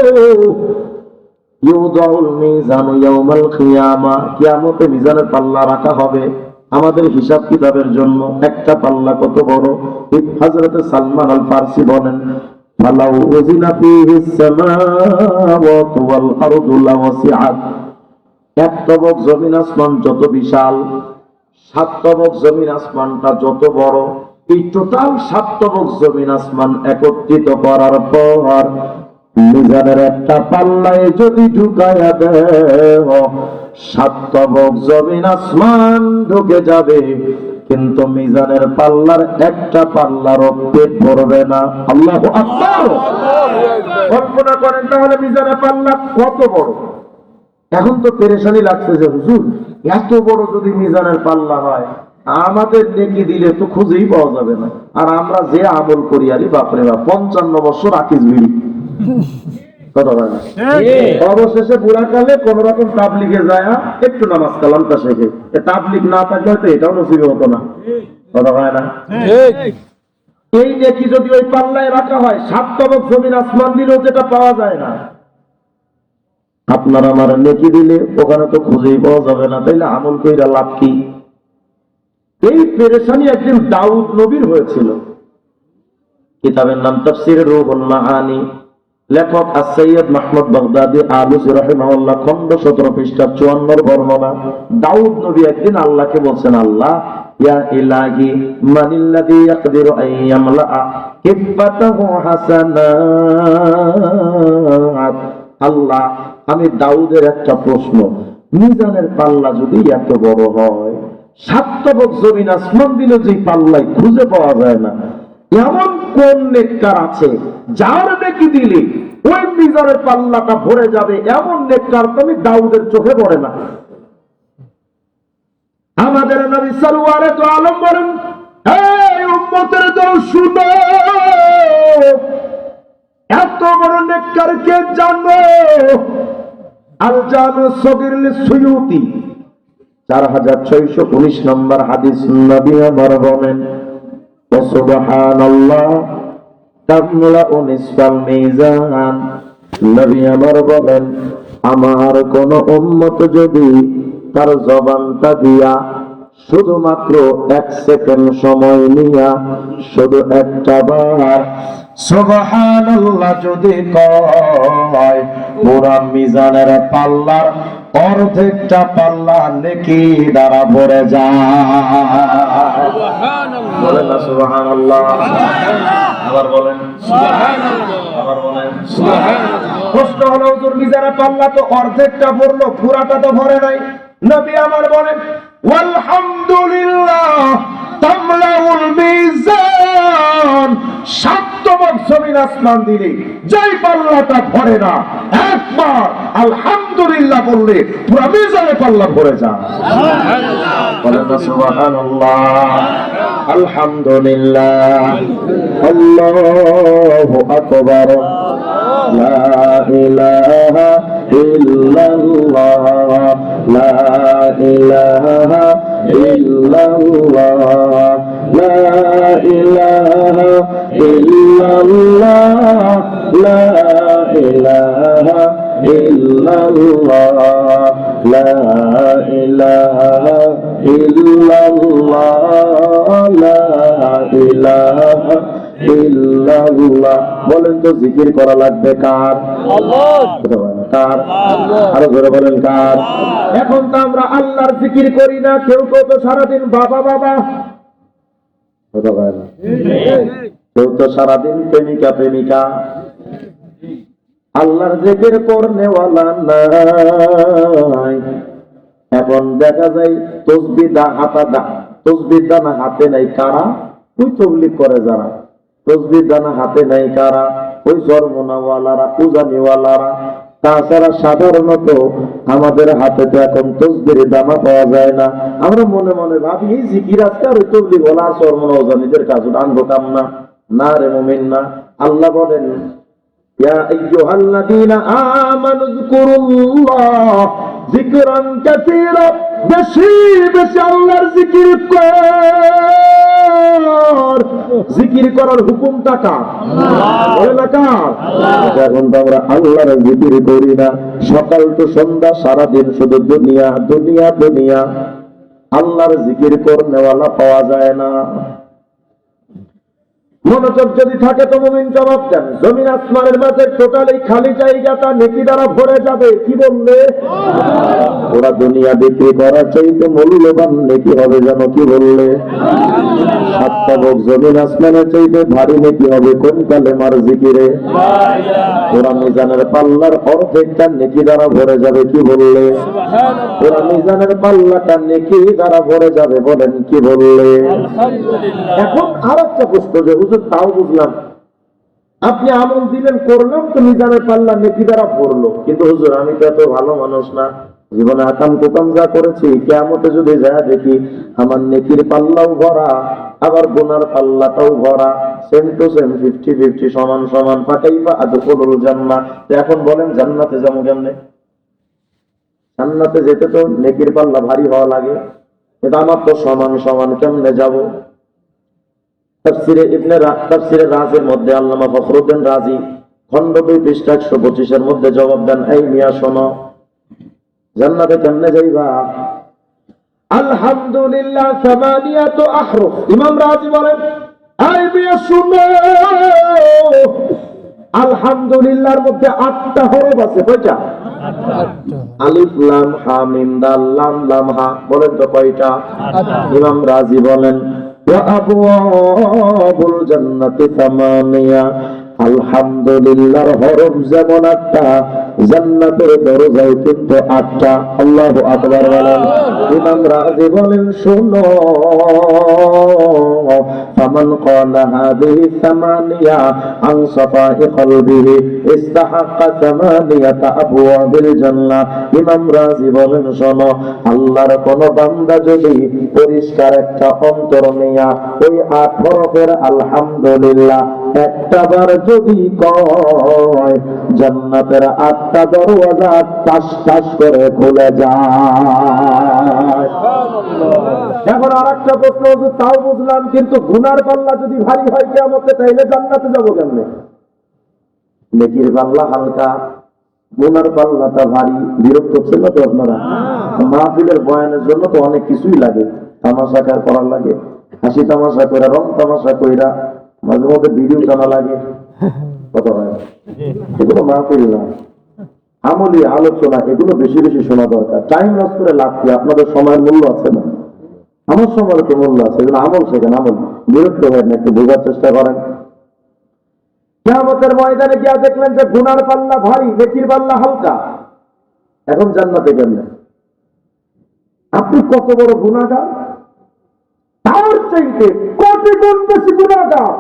ইউদাউল মিজানু ইয়াউমাল কিয়ামা, কিয়ামতে মিজানের পাল্লা রাখা হবে আমাদের হিসাব কিতাবের জন্য। একটা পাল্লা কত বড়? হযরত সালমান আল ফারসি বলেন, ফালাউ উযিনা ফীহিস সামাওয়াতু ওয়াল আরদু লাওয়াসিআত, 1 তবক জমিন আসমান যত বিশাল, 7 তবক জমিন আসমানটা যত বড়, এই টোটাল 7 তবক জমিন আসমান একত্রিত করার পর মিজানের একটা পাল্লায় যদি ঢুকায়া দেও, 7 তবক জমিন আসমান ঢুকে যাবে, কিন্তু মিজানের পাল্লার একটা পাল্লারও পেট ভরবে না। আল্লাহু আকবার। কল্পনা করেন তাহলে মিজানের পাল্লা কত বড়। এখন তো পেরেশানি লাগছে যে হুজুর এত বড় যদি মিজানের পাল্লা হয়, আমাদের নেকি দিলে তো খুঁজেই পাওয়া যাবে না। আর আমরা যে আমল করি, আরে বাপরে বাপ, 55 বছর আকিস বিড়ি, কথা বলে না। অবশেষে বুড়াকালে কোন রকম তাবলিগে যায় একটু নামাজ কালামটা শেখে। তাবলিগ না থাকলে হয়তো এটাও নসিবে হতো না, কথা হয় না? এই নেকি যদি ওই পাল্লায় রাখা হয়, 7 তবক জমিন আসমান দিলেও যেটা পাওয়া যায় না, আপনার আমার নেকি দিলে ওখানে তো খুঁজেই পাওয়া যাবে না, তাইলে আমল কইরা লাভ কি? এই পেরেশানি একদিন দাউদ নবীর হয়েছিল। কিতাবের নাম তাফসীরে রূহুল মাআনি, লেখক আস-সাইয়্যিদ মাহমুদ বাগদাদী আলুসী রাহিমাহুল্লাহ, খণ্ড 17 পৃষ্ঠা 54 বর্ণনা। দাউদ নবী একদিন আল্লাহকে বলছেন, আল্লাহ ইয়া ইলাহি মানিল্লাযী ইয়াকদিরু আন ইয়ামলাআ কিফাতাহু হাসানাত, আল্লাহ আমি দাউদের একটা প্রশ্ন, মিজানের পাল্লা যদি এত বড় হয়, 7 তবক জমিন আসমান দিলে যে পাল্লাই খুঁজে পাওয়া যায় না, এমন কোন নেককার আছে যার নেকি দিলে ওই মিজানের পাল্লাটা ভরে যাবে? এমন নেককার তো আমি দাউদের চোখে পড়ে না। আমাদের নবী সাল্লাল্লাহু আলাইহি ওয়াসাল্লাম বলেন, এই উম্মতের দল শুনো, এত বড় নেককার কে জানো? আল জামে সগীর লিসুয়ুতি 4619 নম্বর হাদিস। নবী আমার বলেন, সুবহানাল্লাহ তামলাউ নিসফাল মিজান, নবী আমার বলেন, আমার কোন উম্মত যদি তার জবানটা দিয়া শুধুমাত্র 1 সেকেন্ড সময় নিয়া শুধু একটা বার সুবহানাল্লাহ যদি কয়, পুরা মিজানের পাল্লার অর্ধেকটা পাল্লা নেকি দ্বারা ভরে যায়। বলেন না সুবহানাল্লাহ। আবার বলেন সুবহানাল্লাহ। আবার বলেন সুবহানাল্লাহ। প্রশ্ন হলো, হুজুর মিজানের পাল্লা তো অর্ধেকটা ভরলো, পুরাটা তো ভরে নাই। নবী আমার বলেন, আলহামদুলিল্লাহ তামলাউল মিজান, 7 তবক জমিন আসমান দিলে যেই পাল্লাটা ভরে না, একবার আলহামদুলিল্লাহ বললে পুরো মিজানের পাল্লা ভরে যায়। সুবহানাল্লাহ। বলেন না সুবহানাল্লাহ। আলহামদুলিল্লাহ, আল্লাহু আকবার, লা ইলাহা ইল্লাল্লাহ, লা ইলাহা ইল্লাল্লাহ। ইল্লাল্লাহ লা ইলাহা ইল্লাল্লাহ লা ইলাহা ইল্লাল্লাহ লা ইলাহা ইল্লাল্লাহ লা ইলাহা ইল্লাল্লাহ। বলেন তো জিকির করা লাগবে কার? কার? আরো জোরে বলেন কার? এখন তো আমরা আল্লাহর জিকির করি না, কেউ কেউ তো সারাদিন বাবা বাবা, কেউ তো সারাদিন প্রেমিকা প্রেমিকা, আল্লাহর জিকির করনেওয়ালা নাই। এখন দেখা যায় তসবিহ দানা হাতে নাই কারা? ওই তবলিগ করে যারা। তসবিহ দানা হাতে নাই কারা? ওই জরমনাওয়ালারা, পূজানিওয়ালারা। তাছাড়া সাধারণত আমাদের হাতে তো এখন তসবির দানা পাওয়া যায় না। আমরা মনে মনে ভাবি এই জিকির আজকে আর ওই তবলিগ ওয়ালা আর জরমনাওয়ালাদের কাজ আনবো কাম না। না রে মুমিন না। আল্লাহ বলেন ইয়া আইয়ুহাল্লাযীনা আমানু যকুরুল্লাহ যিকরান কাসীরা, বেশি বেশি আল্লাহর জিকির কর। জিকির করার হুকুমটা কার? বলে না কার? এখন তো আমরা আল্লাহর জিকির করি না, সকাল তো সন্ধ্যা সারাদিন শুধু দুনিয়া দুনিয়া দুনিয়া, আল্লাহর জিকির করনেওয়ালা পাওয়া যায় না। মনোযোগ যদি থাকে তো মুমিন জবাব দেন। জমিন আসমানের মাঝে টোটালি খালি জায়গাটা নেকি দ্বারা ভরে যাবে। কি বললে? ওরা দুনিয়া বিক্রি করার চাইতে মূল্যবান নেকি হবে যেন। কি বললে? সাতটাবক জমিন আসমানের চাইতে ভারী নেকি হবে কোন কালেমার জিকিরে? ওরা মিজানের পাল্লার অর্ধেকটা নেকি দ্বারা ভরে যাবে। কি বললে? ওরা মিজানের পাল্লাটা নেকি দ্বারা ভরে যাবে। বলেন কি বললে? এখন আর একটা প্রশ্ন, যে হুজুর তাও বুঝলাম, আপনি আমল দিলেন করলাম তো মিজানের পাল্লা নেকি দ্বারা ভরলো, কিন্তু হুজুর আমি তো এত ভালো মানুষ না, জীবনে আকাম কুকাম যা করেছি, কিয়ামতে যদি যায় দেখি আমার নেকির পাল্লাও ভরা আবার গুনার পাল্লাটাও ভরা, সেম টু সেম 50-50 সমান সমান, ফাকাইফা আদখুলুল জান্নাহ। এখন বলেন জান্নাতে যাবো কেমনে? জান্নাতে যেতে তো নেকির পাল্লা ভারী হওয়া লাগে, কিন্তু আমার তো সমান সমান, কেমনে যাব? তাফসিরে রাজের মধ্যে আল্লামা ফখরুদ্দিন রাজি খণ্ড 2 পৃষ্ঠা 125 মধ্যে জবাব দেন, এই মিয়া শোনো, জান্নাতে কেমনে যাইবা? আলহামদুলিল্লাহ সামানিয়াতু আহরুফ। ইমাম রাজি বলেন, এই মিয়া শুনো, আলহামদুলিল্লাহর মধ্যে 8টা হরফ আছে। কয়টা? আলিফ লাম হা মিম দাল লাম লাম হা। বলেন তো কয়টা? ইমাম রাজি বলেন ওয়া আবওয়াবুল জান্নাতি সামানিয়া। আলহামদুলিল্লাহর হরফ যেমন 8টা, জান্নাতের দরজাও কিন্তু 8টা। আল্লাহু আকবার বলেন। ইমাম রাজি বলেন শোনো, ফামান ক্বালা হাযিহি সামানিয়া আন সাফা'i কলবিহি ইস্তাহাক্কা সামানিয়াতা আবওয়াবিল জান্নাহ। ইমাম রাজি বলেন শোনো, আল্লাহর কোন বান্দা যদি পরিষ্কার একটা অন্তর নিয়া ওই 8 হরফের আলহামদুলিল্লাহ একটা বার যদি কয়, জান্নাতের 8টা দরওয়াজা টাস টাস করে খুলে যায়। এখন আর একটা প্রশ্ন, তাও বুঝলাম, কিন্তু গুনার পাল্লা যদি ভারী হয় কিয়ামতে, তাইলে জান্নাতে যাবো কেমনে? নেকির পাল্লা হালকা, গুনার পাল্লাটা ভারী। বিরক্ত হচ্ছেন না তো আপনারা? মাহফিলের বয়ানের জন্য তো অনেক কিছুই লাগে, তামাশা করার লাগে, হাসি তামাশা কইরা, রং তামাশা কইরা, মাঝে মধ্যে ভিডিও জানা লাগে। কথা হয় এগুলো মাহফিল না, আমলি আলোচনা, এগুলো বেশি বেশি শোনা দরকার। টাইম লস করে লাভ কি? আপনাদের সময়ের মূল্য আছে না? আমার সময়ের তো মূল্য আছে। এগুলো আমল শেখেন, আমল। বিরক্ত হয় না, একটু বোঝার চেষ্টা করেন। কিয়ামতের ময়দানে গিয়া দেখলেন যে গুনার পাল্লা ভারী, নেকির পাল্লা হালকা। এখন জান্নাতে কেমনে? আপনি কত বড় গুনাহগার, তার চাইতে কোটি গুণ বেশি গুনাহগার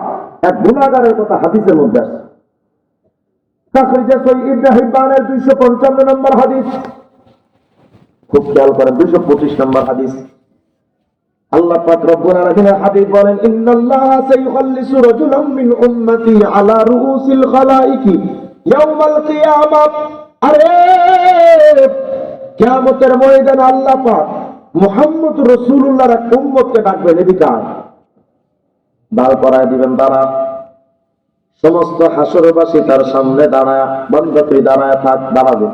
এক গুনাহগারের কথা হাদিসের মধ্যে আছে। তাখরিজে সহিহ ইবনে হিব্বানের 255 নম্বর হাদিস, খুব খেয়াল করেন, 225 নম্বর হাদিস। আল্লাহ পাক রব্বুল আলামিনের হাবিব বলেন, ইন্নাল্লাহা সাইয়ুখাল্লিসু রাজুলাম মিন উম্মতি আলা রুউসিল খালাইকি ইয়াউমাল কিয়ামাহ। আরে কিয়ামতের ময়দানে আল্লাহ পাক মুহাম্মদ রাসূলুল্লাহর এক উম্মতকে ডাকবেন, এদিকে আয়। দাঁড় করায় দিবেন, দাঁড়া। সমস্ত হাসরবাসী তার সামনে দাঁড়ায়, বান্দা তুই দাঁড়ায় থাক, দাঁড়াবে।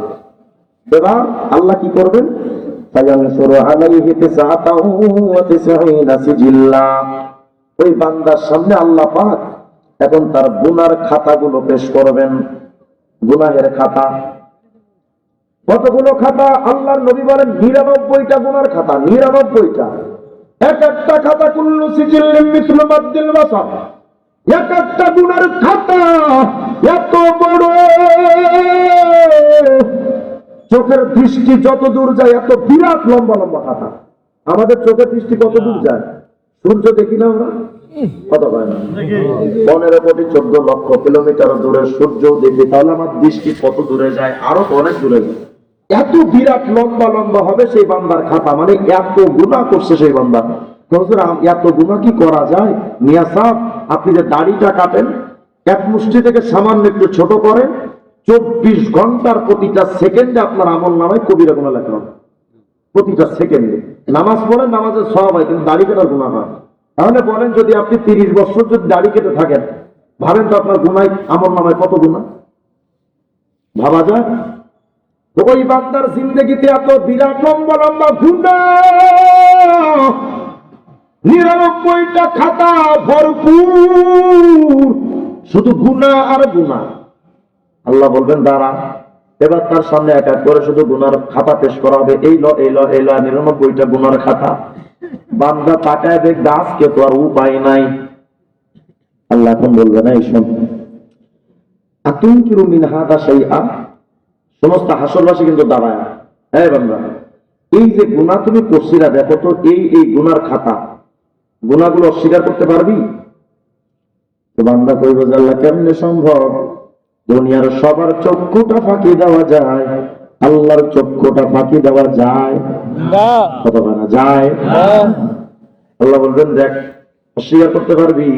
এবার আল্লাহ কি করবেন? ফায়ানসুরু আলাইহি তিসআতাহু ওয়া তিসঈনা সিজিল্লা। ওই বান্দার সামনে আল্লাহ পাক এখন তার গুনার খাতাগুলো পেশ করবেন। গুনাহের খাতা কতগুলো খাতা? আল্লাহর নবী বলেন 99টা গুনার খাতা, 99টা। এক একটা খাতা কুল্লু সিজিল্লিন মিসলু মাদ্দিল বাসার। এক একটা গুনার খাতা এত বড়, চোখের দৃষ্টি যত দূর যায় এত বিরাট লম্বা লম্বা খাতা। আমাদের চোখের দৃষ্টি কত দূর যায়? সূর্য দেখি না আমরা? কত হয় না? 15 কোটি 14 লক্ষ কিলোমিটার দূরে সূর্য দেখি, তাহলে আমার দৃষ্টি কত দূরে যায়? আরো অনেক দূরে যায়। এত বিরাট লম্বা লম্বা হবে সেই বান্দার খাতা, মানে এত গুনাহ করছে সেই বান্দা। এত গুনাহ কি করা যায়? মিয়া সাহেব, আপনি যে দাড়িটা কাটেন, এক মুষ্টি থেকে সামান্য একটু ছোট করেন, 24 ঘন্টার প্রতিটা সেকেন্ডে আপনার আমল নামায় কবিরা গুনাহ লেখা হবে। প্রতিটা সেকেন্ডে নামাজ পড়েন, নামাজের সওয়াব হয়, কিন্তু দাড়ি কাটার গুনাহ হয়। তাহলে বলেন, যদি আপনি 30 বছর যদি দাড়ি কেটে থাকেন, ভাবেন তো আপনার গুনাহ আমল নামায় কত গুনাহ? ভাবা যায়? ওই বান্দার জিন্দেগিতে এত বিরাট লম্বা লম্বা গুনাহ, 99টা খাতা ভরপুর, শুধু গুনাহ আর গুনাহ। আল্লাহ বলবেন দাঁড়া। এবার তার সামনে এক এক করে শুধু গুনার খাতা পেশ করা হবে। এই ল, এই ল, এই ল, 99টা গুনার খাতা। বান্দা তাকায় দেখবে আজকে তো আর উপায় নাই। আল্লাহ এখন বলবেন, এই শোন, আতুনকিরু মিন হাদা শাইআ। সমস্ত হাসরবাসী কিন্তু দাঁড়ায়, এই বান্দা, এই যে গুনাহ তুমি করছিলা, দেখো তো এই গুনার খাতা, গুনাহগুলো অস্বীকার করতে পারবি? তো বান্দা কইব যে আল্লাহ কেমনে সম্ভব? দুনিয়ার সবার চক্ষুটা ফাঁকি দেওয়া যায়, আল্লাহর চক্ষুটা ফাঁকি দেওয়া যায় না? কত না যায়। আল্লাহ বলবেন, দেখ, অস্বীকার করতে পারবি?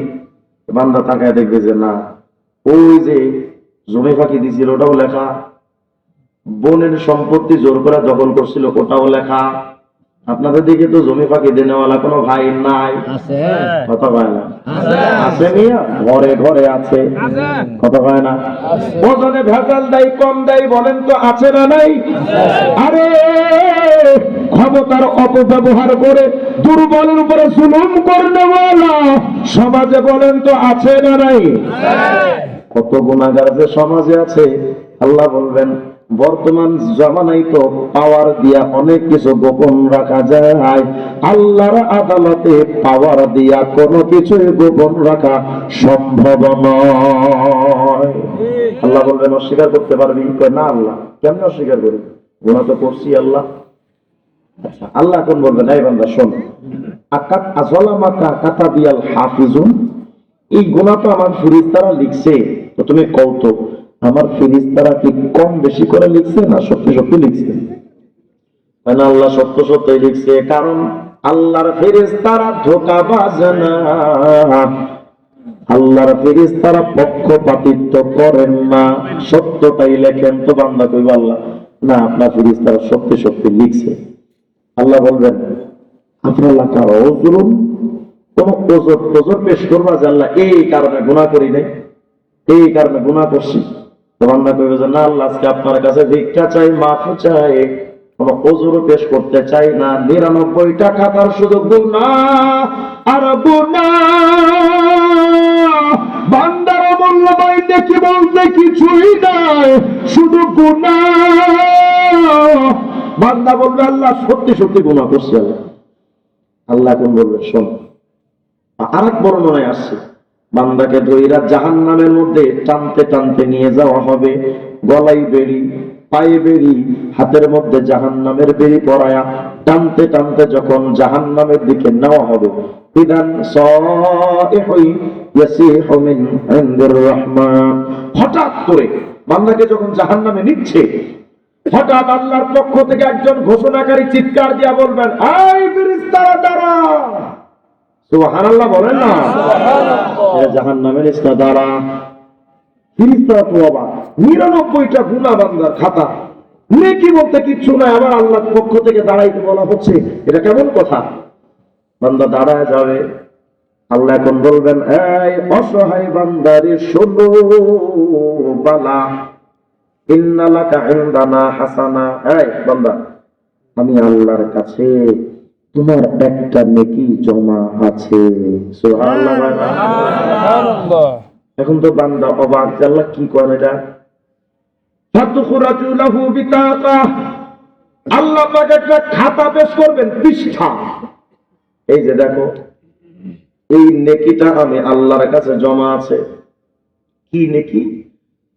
বান্দা তাকায় দেখবে যে না, ওই যে জমি ফাঁকি দিছিল ওটাও লেখা, বোনের সম্পত্তি জোর করে দখল করছিল ওটাও লেখা। আপনাদের দিকে তো জমি ফাঁকি দেনেওয়ালা কোনো ভাই নাই? কত ভাই না আছে? মিয়া ঘরে ঘরে আছে। কত ভাই না? ওজনে ভেজাল দেয়, কম দেয়, বলেন তো আছে না নাই? আরে ক্ষমতার অপব্যবহার করে দুর্বলের উপরে জুলুম করনেওয়ালা সমাজে বলেন তো আছে না নাই? কত গুনাহগার যে সমাজে আছে। আল্লাহ বলবেন, বর্তমান জামানায় তো পাওয়ার দিয়া অনেক কিছু গোপন রাখা যায়, আল্লাহর আদালতে পাওয়ার দিয়া কোনো কিছুই গোপন রাখা সম্ভব নয়। আল্লাহ বলবেন, অস্বীকার করতে পারবি? না। আল্লাহ কেমন অস্বীকার করি? গুনাহ তো করছি আল্লাহ। আচ্ছা, আল্লাহ এখন বলবেন, এই বান্দা শোন, আকাত আযলামাকা কাতাবিয়াল হাফিজুন। এই গুনাহ তো আমার ফেরেশতারা লিখছে, তো তুমি কও তো আমার ফেরেশতারা কি কম বেশি করে লিখছে না সত্যি সত্যি লিখছে? না, আল্লাহ সত্য সত্যই লিখছে, কারণ আল্লাহর ফেরেশতারা ধোঁকাবাজ না, আল্লাহর ফেরেশতারা পক্ষপাতিত্ব করেন না, সত্যটাই লেখেন। তো বান্দা কইব, আল্লাহ না, আপনার ফেরেশতারা সত্যি সত্যি লিখছে। আল্লাহ বলবেন, আপনার লেখা ওজরুন, কোন ওজর পেশ করবা যে আল্লাহ এই কারণে গুনাহ করি নাই, এই কারণে গুনাহ করছি? তো বান্দা কইবে যে না আল্লাহ, আজকে আপনার কাছে ভিক্ষা চাই, মাফ চাই, কোন ওজরও পেশ করতে চাই না। 99টা খাতার শুধু গুনাহ আর গুনাহ। বান্দার আমল বাইতে কি বলতে কিছুই নাই, শুধু গুনাহ। বান্দা বলবে, আল্লাহ সত্যি সত্যি গুনাহ করছি। আল্লাহ কোন বলবে, শোন, আরেক বর্ণনায় আসছে, বান্দাকে ধইরা জাহান্নামের মধ্যে টানতে টানতে নিয়ে যাওয়া হবে, গলায় বেড়ি, পায়ে বেড়ি, হাতের মধ্যে জাহান্নামের বেড়ি পরায়া টানতে টানতে যখন জাহান্নামের দিকে নেওয়া হবে, ইদান সাইহুই ইয়াসিহু মিন ইনদির রহমান। হঠাৎ করে বান্দাকে যখন জাহান্নামে নিচ্ছে, হঠাৎ আল্লাহর পক্ষ থেকে একজন ঘোষণাকারী চিৎকার দিয়া বলবেন, এই ফেরেশতারা দাঁড়া। সুবহানাল্লাহ বলেন না? জাহান্নামের ফেরেশতা দাঁড়া। ফেরেশতারা তো অবাক, 99টা গুনাহ বান্দার খাতা, নেকি বলতে কিচ্ছু নয়, আবার আল্লাহর পক্ষ থেকে দাঁড়াইতে বলা হচ্ছে, এটা কেমন কথা? বান্দা দাঁড়ায় যাবে, আল্লাহ এখন বলবেন, এই অসহায় বান্দারে শোনো বালা, ইন্নালাকা ইনদানা হাসানা। এই বান্দা, আমি আল্লাহর কাছে তোমার একটা নেকি জমা আছে। সুবহানাল্লাহ। এখন তো বান্দা অবাক, আল্লাহ কি করেন এটা? ফাতুখরাজু লাহু বিতাকা, আল্লাহ পাক একটা খাতা পেশ করবেন, পৃষ্ঠা। এই যে দেখো, এই নেকিটা আমি আল্লাহর কাছে জমা আছে। কি নেকি?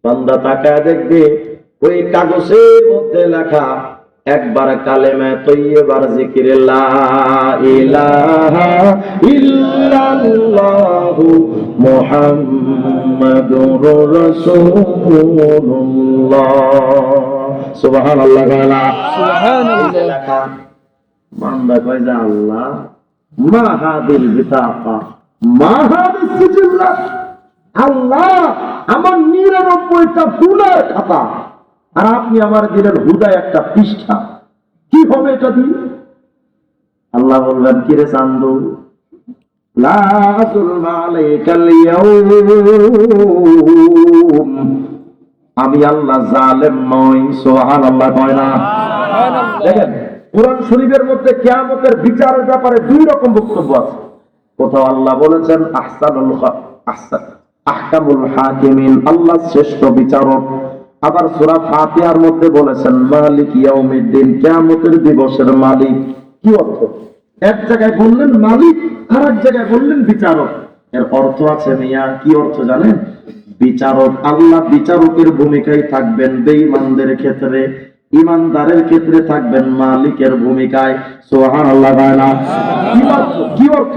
বান্দা তাকায় দেখবে, ওই কাগজের মধ্যে লেখা একবার কালেমা তৈয়বার জিকির, লা ইলাহা ইল্লাল্লাহু মুহাম্মাদুর রাসূলুল্লাহ। সুবহানাল্লাহ। সুবহানাল্লাহ। বান্দা কয় যে আল্লাহ, মা হাদিল বিতাকা মা হাদিস সিজিল্লাহ, আল্লাহ আমার 99টা গুনার খাতা, আর আপনি আমার দিলেন হুদায় একটা পৃষ্ঠা, কি হবে এটা দিয়ে? আল্লাহ বললেন, কি রে চান্দু, লা যুলমা আলাইকাল ইয়াউম, আমি আল্লাহ জালেম নই। সুবহানাল্লাহ। কয় না? দেখেন, কোরআন শরীফের মধ্যে কিয়ামতের বিচারের ব্যাপারে দুই রকম বক্তব্য আছে। কোথাও আল্লাহ বলেছেন আহকামুল হাকিমিন, আল্লাহ শ্রেষ্ঠ বিচারক। আবার সূরা ফাতিহার মধ্যে বলেছেন মালিক ইয়াউমিদ্দিন, কিয়ামতের দিবসের মালিক। কি অর্থ? এক জায়গায় বললেন মালিক, আর এক জায়গায় বললেন বিচারক। এর অর্থ আছে মিয়া, কি অর্থ জানেন? বিচারক, আল্লাহ বিচারকের ভূমিকায় থাকবেন বেঈমানদের ক্ষেত্রে, ইমানদারের ক্ষেত্রে থাকবেন মালিকের ভূমিকায়। সুবহানাল্লাহ। কি অর্থ?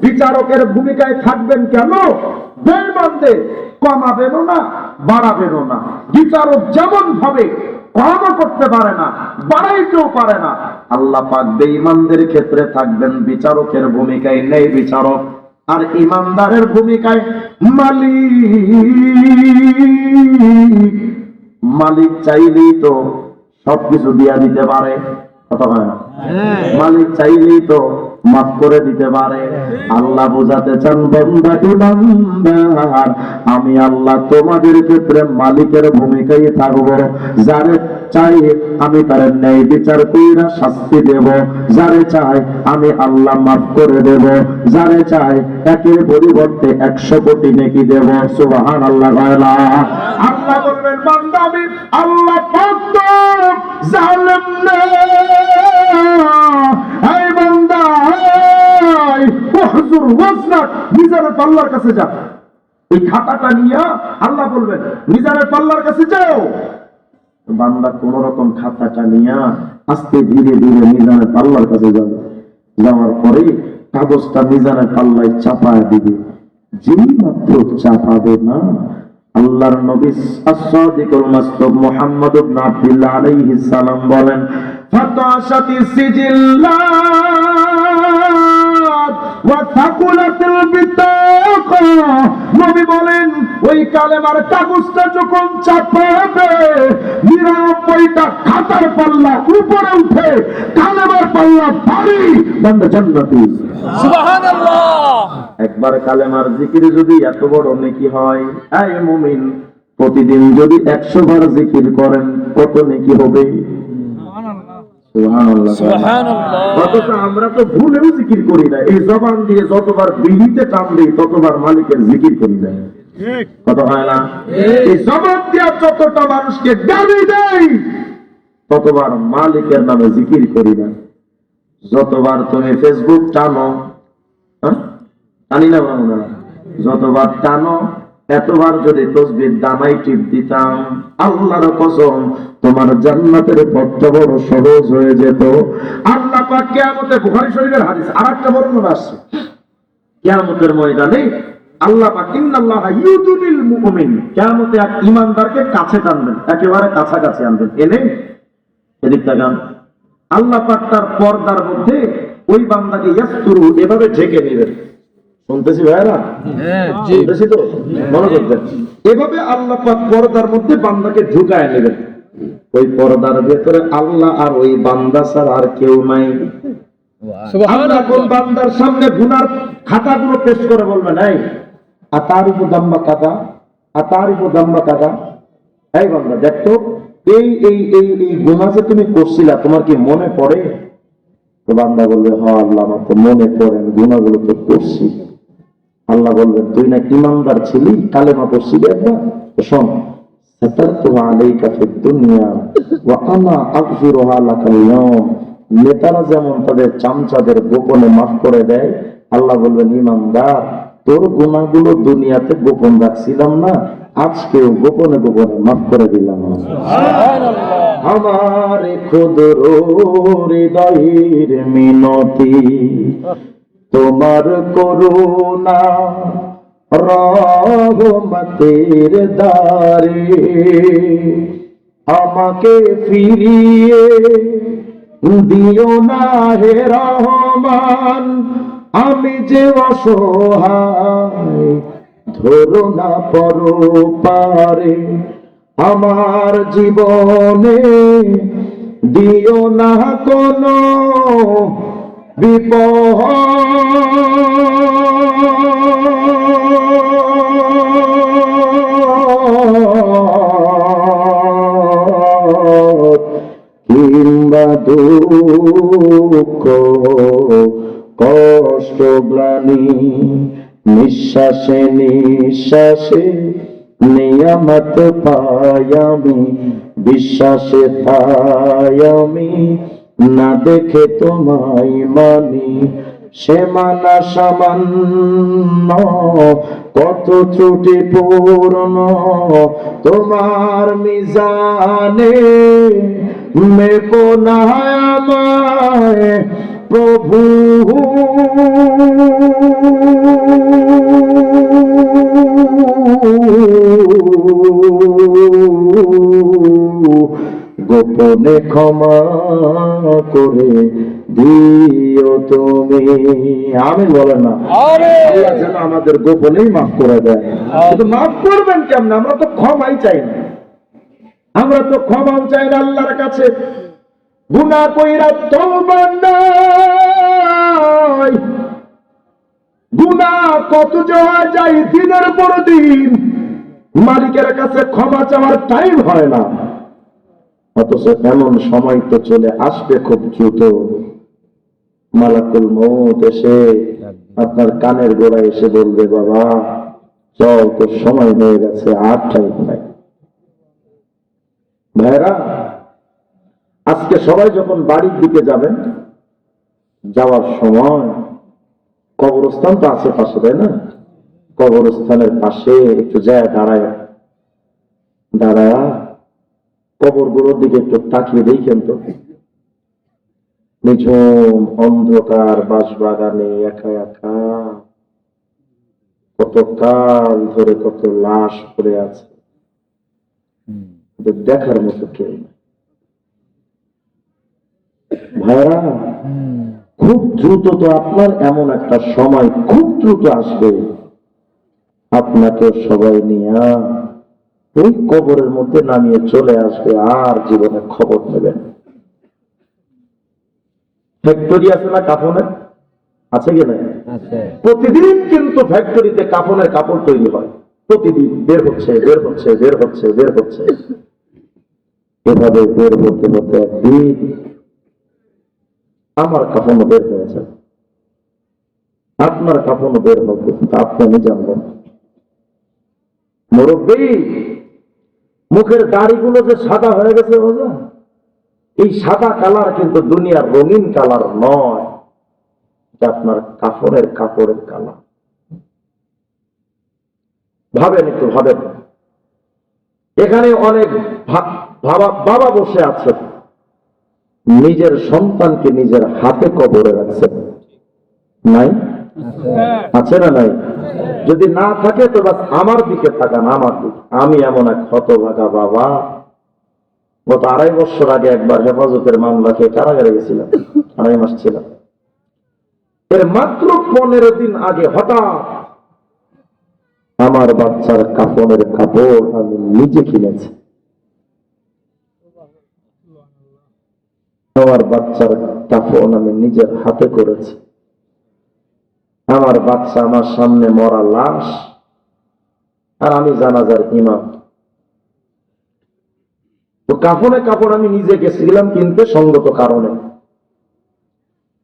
বিচারকের ভূমিকায় থাকবেন কেন? বেঈমানদের কমাবেনও না, বাড়াবেনও না। বিচারক যেমন ভাবে কমও করতে পারে না, বাড়াইতেও পারে না। আল্লাহ পাক বেঈমানদের ক্ষেত্রে থাকবেন বিচারকের ভূমিকায়, ন্যায় বিচারক। আর ইমানদারের ভূমিকায় মালিক। মালিক চাইলেই তো সবকিছু দিয়া দিতে পারে, কথা হয় না? মালিক চাইলেই তো মাফ করে দিতে পারে। আল্লাহ বোঝাতে চান, বান্দা ইমানদার, আমি আল্লাহ তোমাদের ক্ষেত্রে মালিকের ভূমিকায় থাকবো। যারে চাই আমি তার ন্যায় বিচার কইরা শাস্তি দেব, যারে চাই আমি আল্লাহ মাফ করে দেব, যারে চাই একের পরিবর্তে 100 কোটি নেকি দেব। সুবহানাল্লাহ। আল্লাহ বলবেন, বান্দা আমি আল্লাহ পাক তো জালেম না। এই বান্দা, ওহজুর ওয়াজনাক, মিজানের পাল্লার কাছে যা। এই খাতাটা নিয়ে আল্লাহ বলবেন, মিজানের পাল্লার কাছে যাও। বান্দা কোন রকম খাতাটা নিয়ে আস্তে ধীরে ধীরে মিজানের পাল্লার কাছে যাবে। যাওয়ার পরে কাগজটা মিজানের পাল্লায় চাপায় দিবে। যেই মাত্র চাপাবে না, আল্লাহর নবী as-সাদিকুল মাসদুক মুহাম্মদ ইবনে আব্দুল্লাহ আলাইহিস সালাম বলেন, ফাতাশাতিস সিজিল্লাত ওয়া তাকুলাতিল বিতাকা। নবী বলেন, ওই কালেমার কাগজটা যখন চাপাবে, 99টা খাতার পাল্লা উপরে উঠে কালেমার পাল্লা ভারী, বান্দা জান্নাতি। সুবহানাল্লাহ। একবার কালেমার জিকির যদি এত বড় নেকি হয়, এই মুমিন প্রতিদিন যদি 100 বার জিকির করেন কত নেকি হবে? সুবহানাল্লাহ। সুবহানাল্লাহ। অথচ আমরা তো ভুলেও জিকির করি না। এই জবান দিয়ে যতবার বিড়িতে টান দিই ততবার মালিকের জিকির করি না, ঠিক কথা হয় না? এই জবান দিয়ে যতটা মানুষকে গালি দেই ততবার মালিকের নামে জিকির করি না। যতবার তুমি ফেসবুক টানো, টানি না বাংলা, যতবার টানো এতবার যদি তসবির দানাই টিপ দিতাম, আল্লাহর কসম তোমার জান্নাতের পথটা বড় সহজ হয়ে যেত। আল্লাহ পাক কিয়ামতে, বুখারী শরীফের হাদিস, আরেকটা বর্ণনা আসছে, কিয়ামতের ময়দানে আল্লাহ পাক ইন্নাল্লাহা ইউদুনিল মুমিন, কিয়ামতে এক ঈমানদারকে কাছে টানবেন, একেবারে কাছাকাছি আনবেন, এনে এদিক তাকান। আল্লাহ পাক তার পর্দার মধ্যে ওই বান্দাকে ইয়াসতুরু, এভাবে ঢেকে নেবেন। শুনতেছি ভাইরা? শুনতেছি তো, মনে করবেন। এভাবে আল্লাহ পাক পর্দার মধ্যে বান্দাকে ঢুকায় নেবেন। ওই পর্দার ভেতরে আল্লাহ আর ওই বান্দা ছাড়া আর কেউ নাই। আল্লাহ কোন বান্দার সামনে গুনার খাতাগুলো পেশ করে বলবে নাই আতারিফু দাম্বা কাদা, আতারিফু দাম্বা কাদা, এই বান্দা দেখতো এই এই এই এই গুনাহ যে তুমি করছিলা তোমার কি মনে পড়ে? তো বান্দা বলবে হ্যাঁ আল্লাহ আমার তো মনে পড়ে, গুনাহগুলো তো করছি। আল্লাহ বলবেন তুই না ইমানদার ছিলি, কালেমা পড়ছিলি একবার, শোন সাতারতুহা আলাইকা ফিদ দুনিয়া ওয়া আনা আগফিরুহা লাকাল ইয়াউম। নেতারা যেমন তাদের চামচাদের গোপনে মাফ করে দেয়, আল্লাহ বলবেন ইমানদার তোর গুনাহগুলো দুনিয়াতে গোপন রাখছিলাম না, আজকেও গোপনে গোপনে মাফ করে দিলাম। আমার ক্ষুদ্র হৃদয়ের মিনতি তোমার করুণা রহমতের দ্বারে আমাকে ফিরিয়ে দিও না হে রহমান, আমি যে অসহায় ধরো না পরপারে, আমার জীবনে দিও না কোনো বিপদ কিংবা দুঃখ কষ্ট গ্লানি, নিঃশ্বাসে নিঃশ্বাসে নিয়ামত পাই আমি, বিশ্বাসে তাই আমি না দেখে তোমায় মানি। সে মানা সামান্য কত ত্রুটি পূর্ণ তোমার মিজানে, মেকো না আমায় প্রভু গোপনে ক্ষমা করে দিও তুমি। আমিন বলেন না? আল্লাহ যেন আমাদের গোপনেই মাফ করে দেয়। কিন্তু মাফ করবেন কেমন? আমরা তো ক্ষমাই চাই না, আমরা তো ক্ষমাও চাই না আল্লাহর কাছে। গুনাহ কইরা তওবা নাই, গুনাহ কত জয় যায় দিনের পর দিন, মালিকের কাছে ক্ষমা চাওয়ার টাইম হয় না। অথচ এমন সময় তো চলে আসবে খুব দ্রুত, মালাকুল মউত এসে আপনার কানের গোড়ায় এসে বলবে বাবা চল তোর সময় হয়ে গেছে, আর টাইম নাই। ভাইরা আজকে সবাই যখন বাড়ির দিকে যাবেন, যাওয়ার সময় কবরস্থান তো আশেপাশে তাই না, কবরস্থানের পাশে একটু যায় দাঁড়ায় কবরগুলোর দিকে একটু তাকিয়ে দেখেন তো, নিঝুম অন্ধকার বাঁশবাগানে একা একা কত কাল ধরে কত লাশ পড়ে আছে, দেখার মতো কেউ নেই। ভাইরা খুব দ্রুত তো আপনার এমন একটা সময় খুব দ্রুত আসবে, আপনাকে সবাই নিয়ে ওই কবরের মধ্যে নামিয়ে চলে আসবে, আর জীবনে খবর নেবেন। ফ্যাক্টরি আছে না কাফনের, আছে কি না? প্রতিদিন কিন্তু ফ্যাক্টরিতে কাফনের কাপড় তৈরি হয়, প্রতিদিন বের হচ্ছে বের হচ্ছে বের হচ্ছে বের হচ্ছে, এভাবে বের হতে হতে একদিন আমার কাফনও বের হয়েছে, আপনার কাফনও বের হবে, কিন্তু আপনি জানবেন। মুরব্বী মুখের দাড়িগুলো যে সাদা হয়ে গেছে বোঝা, এই সাদা কালার কিন্তু দুনিয়ার রঙিন কালার নয়, এটা আপনার কাফনের কাপড়ের কালার। ভাবেন একটু ভাবেন, এখানে অনেক বাবা বসে আছে, নিজের সন্তানকে নিজের হাতে কবরে রাখছেন, নাই? আছে না নাই? যদি না থাকে তো বাস আমার দিকে তাকান, আমার দিকে। আমি এমন এক হতভাগা বাবা, গত 2.5 বছর আগে একবার হেফাজতের মামলা খেয়ে কারাগারে গেছিলাম, 2.5 মাস ছিলাম। এর মাত্র 15 দিন আগে হঠাৎ আমার বাচ্চার কাফনের কাপড় আমি নিজে কিনেছি। আমার বাচ্চার কাফন আমি নিজের হাতে করেছি। আমার বাচ্চা আমার সামনে মরা লাশ, আর আমি জানাজার ইমাম। তো কাফনে কাপড় আমি নিজে গেছিলাম কিনতে সঙ্গত কারণে।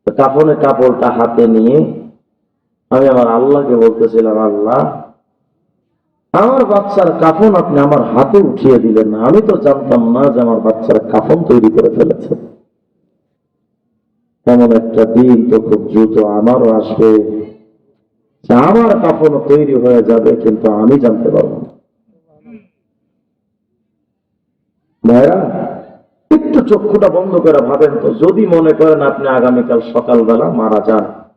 কাফনে কাপড়টা হাতে নিয়ে আমি আমার আল্লাহকে বলতেছিলাম, আল্লাহ, আমার বাচ্চার কাফন আপনি আমার হাতে উঠিয়ে দিলেন না। আমি তো জানতাম না যে আমার বাচ্চার কাফন তৈরি করে ফেলেছে। এমন একটা দিন তো খুব দ্রুত আমারও আসবে, যে আমার কাফনও তৈরি হয়ে যাবে, কিন্তু আমি জানতে পারবো না। ভাইরা, একটু চক্ষুটা বন্ধ করে ভাবেন তো, যদি মনে করেন আপনি আগামীকাল সকালবেলা মারা যান,